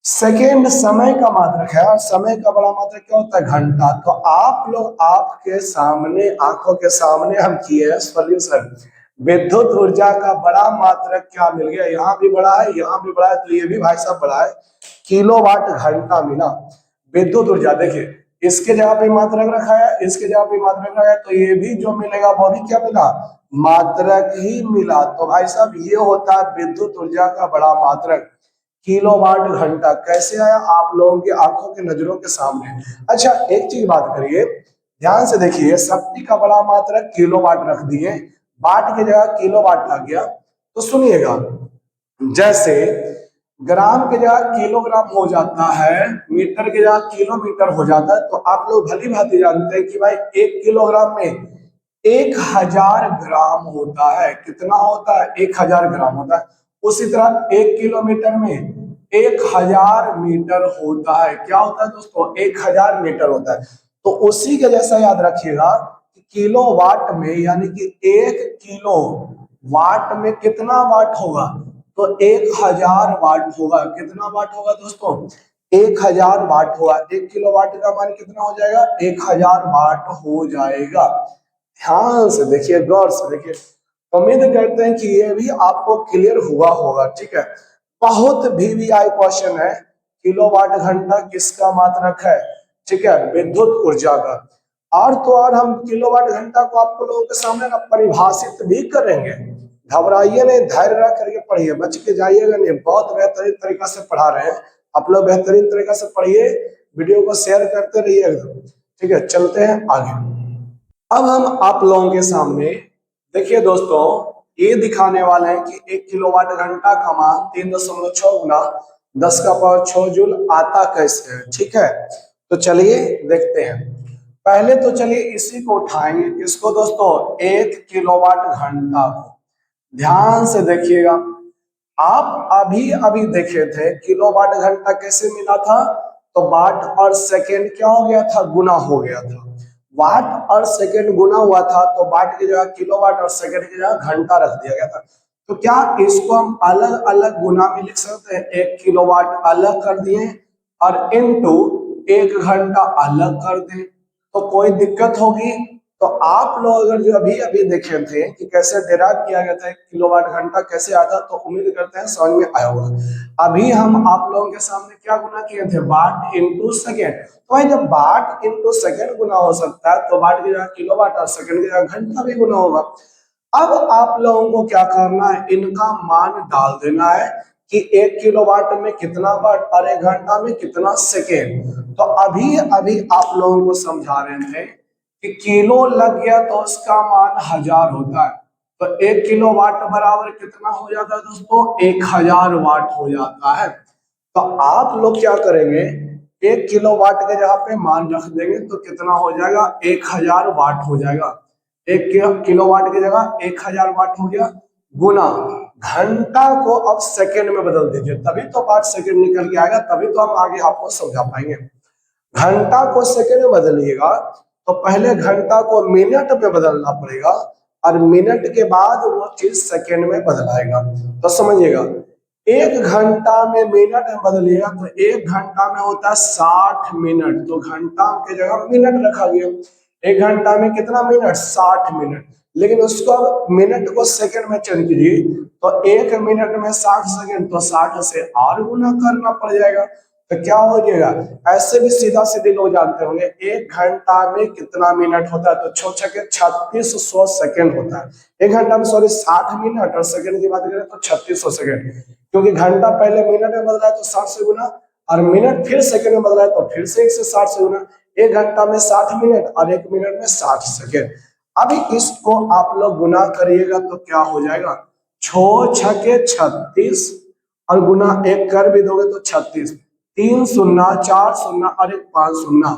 सेकेंड समय का मात्रक है और समय का बड़ा मात्रक क्या होता है, घंटा। तो आप लोग आपके सामने, आंखों के सामने हम किए सॉल्यूशन, विद्युत ऊर्जा का बड़ा मात्रक क्या मिल गया, यहाँ भी बड़ा है यहाँ भी बड़ा है, तो ये भी भाई साहब बड़ा है, किलोवाट घंटा मिला। विद्युत ऊर्जा देखिए, इसके जगह पे मात्रक रखा है, इसके जगह पे मात्रक रखा है, तो ये भी जो मिलेगा वो भी क्या मिला, मात्रक ही मिला। तो भाई साहब ये होता है विद्युत ऊर्जा का बड़ा मात्रक, किलोवाट घंटा। कैसे आया, आप लोगों की आंखों के नजरों के सामने। अच्छा एक चीज बात करिए, ध्यान से देखिए, शक्ति का बड़ा मात्रक किलोवाट रख दिए, वाट की जगह किलोवाट आ गया। तो सुनिएगा, जैसे ग्राम की जगह किलोग्राम हो जाता है, मीटर की जगह किलोमीटर हो जाता है, तो आप लोग भली भांति जानते हैं कि भाई 1 किलोग्राम में 1000 ग्राम होता है। कितना होता है, 1000 ग्राम होता है। उसी तरह 1 किलोमीटर में 1000 मीटर होता है। क्या होता है दोस्तों, 1000 मीटर होता है। तो उसी के जैसा याद रखिएगा कि किलो वाट में, यानी कि 1 किलो वाट में कितना वाट होगा, तो 1000 वाट होगा। कितना वाट होगा दोस्तों, 1000 वाट होगा। 1 किलो वाट का मान कितना हो जाएगा, 1000 वाट हो जाएगा। ध्यान से देखिए, गौर से देखिए, उम्मीद करते हैं कि ये भी आपको क्लियर हुआ होगा। ठीक है, बहुत वीवीआई क्वेश्चन है, किलोवाट घंटा किसका मात्रक है, ठीक है, विद्युत ऊर्जा का। और तो और हम किलोवाट घंटा को आपको लोगों के सामने ना परिभाषित भी करेंगे। घबराइए नहीं, धैर्य रख करके पढ़िए, बच के जाइएगा नहीं, बहुत बेहतरीन तरीका से पढ़ा रहे हैं आप लोग, बेहतरीन तरीका से पढ़िए, वीडियो को शेयर करते रहिए एकदम। ठीक है, चलते हैं आगे। अब हम आप लोगों के सामने देखिए दोस्तों, ये दिखाने वाले हैं कि 1 किलोवाट घंटा का मान 3.6 गुना 10 का पावर 6 जूल आता कैसे है। ठीक है, तो चलिए देखते हैं। पहले तो चलिए इसी को उठाएंगे, इसको दोस्तों, 1 किलोवाट घंटा को। ध्यान से देखिएगा, आप अभी अभी देखे थे किलोवाट घंटा कैसे मिला था, तो वाट और सेकेंड क्या हो गया था, गुना हो गया था। वाट और सेकेंड गुना हुआ था, तो वाट की जगह किलोवाट और सेकेंड की जगह घंटा रख दिया गया था। तो क्या इसको हम अलग अलग गुना में लिख सकते हैं, 1 किलोवाट अलग कर दिए और इनटू 1 घंटा अलग कर दें, तो कोई दिक्कत होगी। तो आप लोग अगर जो अभी अभी देखे थे कि कैसे डेराइव किया गया था 1 किलोवाट घंटा कैसे आता, तो उम्मीद करते हैं समझ में आया होगा। अभी हम आप लोगों के सामने क्या गुना किए थे, वाट इंटू सेकेंड। तो भाई जब वाट इंटू सेकेंड गुना हो सकता है, तो वाट की जगह किलोवाट और सेकेंड की जगह घंटा भी गुना होगा। अब आप लोगों को क्या करना है, इनका मान डाल देना है कि 1 किलोवाट में कितना वाट और 1 घंटा में कितना सेकेंड। तो अभी अभी आप लोगों को समझा रहे थे कि किलो लग गया तो उसका मान 1000 होता है। तो 1 किलोवाट बराबर कितना हो जाता है दोस्तों, 1000 वाट हो जाता है। तो आप लोग क्या करेंगे, 1 किलोवाट के जगह पे मान रख देंगे तो कितना हो जाएगा, 1000 वाट हो जाएगा। 1 किलोवाट की जगह 1000 वाट हो गया, गुना घंटा को अब सेकंड में बदल दीजिए, तभी तो वाट सेकंड निकल के आएगा, तभी तो हम आगे आपको समझा पाएंगे। घंटा को सेकंड में बदलिएगा तो पहले घंटा को मिनट में बदलना पड़ेगा और मिनट के बाद वो चीज सेकंड में बदलाएगा। तो समझिएगा, 1 घंटा में मिनट में बदलिएगा तो 1 घंटा में होता है 60 मिनट, तो घंटा के जगह मिनट रखा गया। 1 घंटा में कितना मिनट, 60 मिनट। लेकिन उसको अब मिनट को सेकंड में चेंज कीजिए, तो 1 मिनट में 60 सेकंड, तो 60 से और गुना करना पड़ जाएगा। तो क्या हो जाएगा, ऐसे भी सीधा सीधे लोग जानते होंगे 1 घंटा में कितना मिनट होता है, तो 3600 सेकेंड होता है 1 घंटा में, सॉरी 60 मिनट, और सेकेंड की बात करें तो 3600 सेकेंड, क्योंकि घंटा पहले मिनट में बदला है तो 60 से गुना, और मिनट फिर सेकेंड में बदला है तो फिर से 160 से गुना। 1 घंटा में 60 मिनट और 1 मिनट में 60 सेकेंड। अभी इसको आप लोग गुना करिएगा तो क्या हो जाएगा, 6×6 = 36, और गुना 1 कर भी दोगे तो 36, 3 शून्य 4 शून्य और 1 5 शून्य,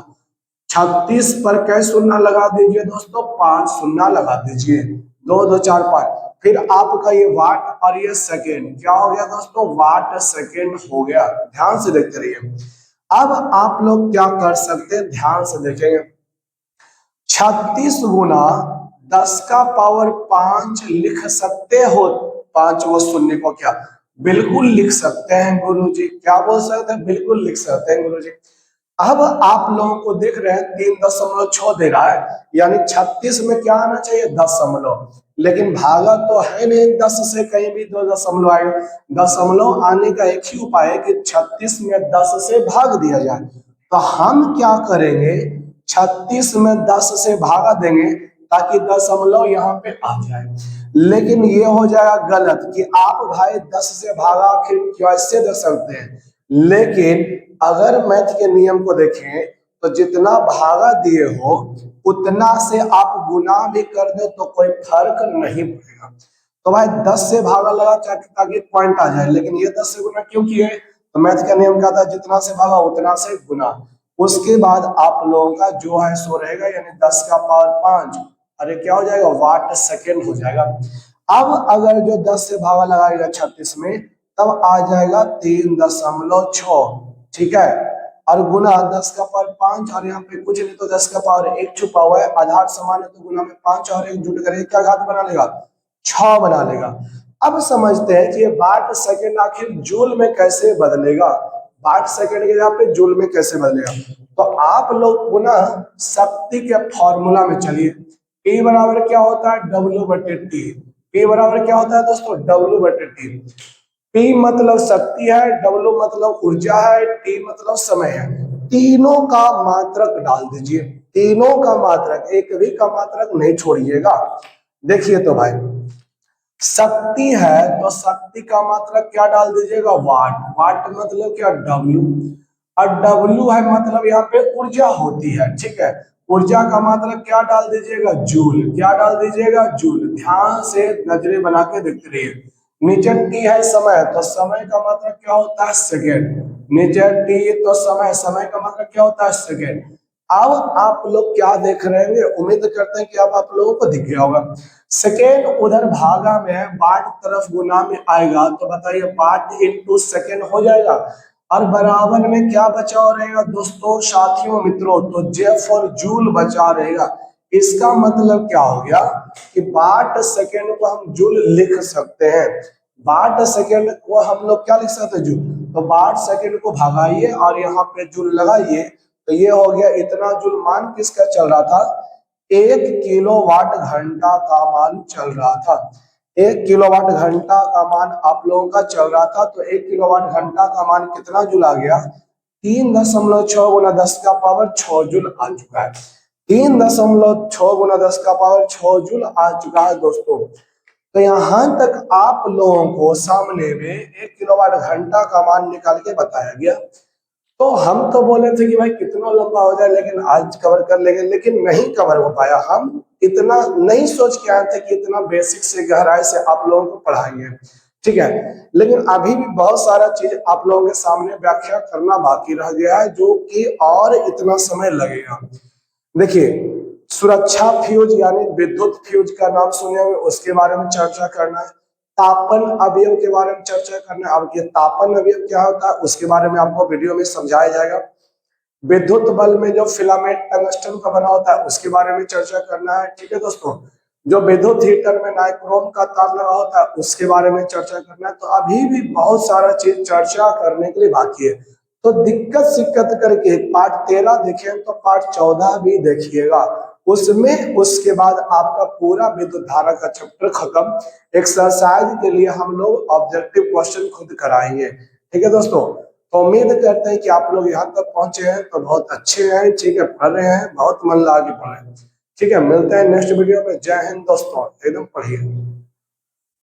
36 पर कई शून्य लगा दीजिए दोस्तों, 5 शून्य लगा दीजिए, 2 2 4 5, फिर आपका ये वाट और ये सेकेंड क्या हो गया दोस्तों, वाट सेकेंड हो गया। ध्यान से देखते रहिए। अब आप लोग क्या कर सकते हैं, ध्यान से देखेंगे, 36 गुना 10⁵ लिख सकते हो, 5 वो शून्य को क्या बिल्कुल लिख सकते हैं गुरुजी, क्या बोल सकते हैं, बिल्कुल लिख सकते हैं गुरुजी। अब आप लोगों को देख रहे हैं 3.6 दे रहा है, यानी 36 में क्या आना चाहिए, दशमलव, लेकिन भागा तो है नहीं 10 से, कहीं भी 2 दशमलव आएगा। दशमलव आने का एक ही उपाय है कि 36 में 10 से भाग दिया जाए। तो हम क्या करेंगे, 36 में 10 से भागा देंगे ताकि दशमलव यहाँ पे आ जाए, लेकिन ये हो जाएगा गलत कि आप भाई 10 से भागा फिर कैसे दे सकते हैं। लेकिन अगर मैथ के नियम को देखें तो जितना भागा दिए हो उतना से आप गुना भी कर दे तो कोई फर्क नहीं पड़ेगा। तो भाई 10 से भागा लगा ताकि पॉइंट आ जाए, लेकिन ये 10 से गुना क्यों किए, तो मैथ का नियम कहता है जितना से भागा उतना से गुना। उसके बाद आप लोगों का जो है सो रहेगा, यानी 10⁵ अरे क्या हो जाएगा, वाट सेकेंड हो जाएगा। अब अगर जो 10 से भागा लगाएगा 36 में, तब आ जाएगा 3.6, ठीक है, और गुना 10⁵, और यहाँ पे कुछ नहीं तो 10⁻1 छुपा हुआ है, आधार समान है तो गुना में 5 और 1 जुट कर क्या घात बना लेगा, 6 बना लेगा। अब समझते हैं कि ये वाट सेकेंड आखिर जूल में कैसे बदलेगा, वाट सेकेंड के यहाँ पे जूल में कैसे बदलेगा। तो आप लोग पुनः शक्ति के फॉर्मूला में चलिए। P बराबर क्या होता है, W/T। P बराबर क्या होता है दोस्तों, W/T। P मतलब शक्ति है, W मतलब ऊर्जा है, T मतलब समय है। तीनों का मात्रक डाल दीजिए, तीनों का मात्रक, एक भी का मात्रक नहीं छोड़िएगा। देखिए तो भाई शक्ति है तो शक्ति का मात्रक क्या डाल दीजिएगा, वाट, वाट मतलब क्या, W, और W है मतलब यहाँ पे ऊर्जा होती है, ठीक है, ऊर्जा का मात्रक क्या डाल दीजिएगा, जूल, क्या डाल दीजिएगा, जूल। ध्यान से नजरें बना के देखते रहिए। नीचे T है समय, तो समय का मात्रक क्या होता है, सेकेंड, नीचे T तो समय, समय का मात्रक क्या होता है, सेकेंड। अब आप लोग क्या देख रहे हैं, उम्मीद करते हैं कि अब आप लोगों को दिख गया होगा। सेकेंड उधर भागा में वाट तरफ गुना में आएगा, तो बताइए वाट इंटू सेकेंड हो जाएगा, और बराबर में क्या बचा रहेगा दोस्तों, साथियों मित्रों, तो J फॉर जूल बचा रहेगा। इसका मतलब क्या हो गया कि वाट सेकेंड को हम जूल लिख सकते हैं, वाट सेकेंड को हम लोग क्या लिख सकते हैं, जूल। तो वाट सेकेंड को भगाइए और यहाँ पे जूल लगाइए, तो ये हो गया इतना जूल। मान किसका चल रहा था, 1 किलोवाट घंटा का मान चल रहा था, 1 किलोवाट घंटा का मान आप लोगों का चल रहा था। तो 1 किलोवाट घंटा का मान कितना जूल आ गया, 3.6 गुना 10⁶ जूल आ चुका है, 3.6 गुना 10⁶ जूल आ चुका है दोस्तों। तो यहां तक आप लोगों को सामने में 1 किलोवाट घंटा का मान निकाल के बताया गया। तो हम तो बोले थे कि भाई कितना लंबा हो जाए लेकिन आज कवर कर लेंगे, लेकिन नहीं कवर हो पाया। हम इतना नहीं सोच के आए थे कि इतना बेसिक से गहराई से आप लोगों को पढ़ाएंगे, ठीक है, लेकिन अभी भी बहुत सारा चीज आप लोगों के सामने व्याख्या करना बाकी रह गया है, जो कि और इतना समय लगेगा। देखिए सुरक्षा फ्यूज यानी विद्युत फ्यूज का नाम सुने होंगे, उसके बारे में चर्चा करना है। तापन अवयव के बारे में चर्चा करना है। अब ये तापन अवयव क्या होता है उसके बारे में आपको वीडियो में समझाया जाएगा। विद्युत बल्ब में जो फिलामेंट टंगस्टन का बना होता है उसके बारे में चर्चा करना है, ठीक है दोस्तों। जो विद्युत हीटर में नाइक्रोम का तार लगा होता है उसके बारे में चर्चा करना है। तो अभी भी बहुत सारा चीज चर्चा करने के लिए बाकी है। तो दिक्कत सिक्कत करके पार्ट 13 देखें तो पार्ट 14 भी देखिएगा, उसमें उसके बाद आपका पूरा विद्युत धारा का चैप्टर खत्म। एक्सरसाइज के लिए हम लोग ऑब्जेक्टिव क्वेश्चन खुद कराएंगे, ठीक है दोस्तों। तो उम्मीद करते हैं कि आप लोग यहाँ तक पहुंचे हैं तो बहुत अच्छे हैं, ठीक है, पढ़ रहे हैं, बहुत मन लगा के पढ़ रहे हैं। ठीक है, मिलते हैं नेक्स्ट वीडियो में। जय हिंद दोस्तों, एकदम पढ़िए।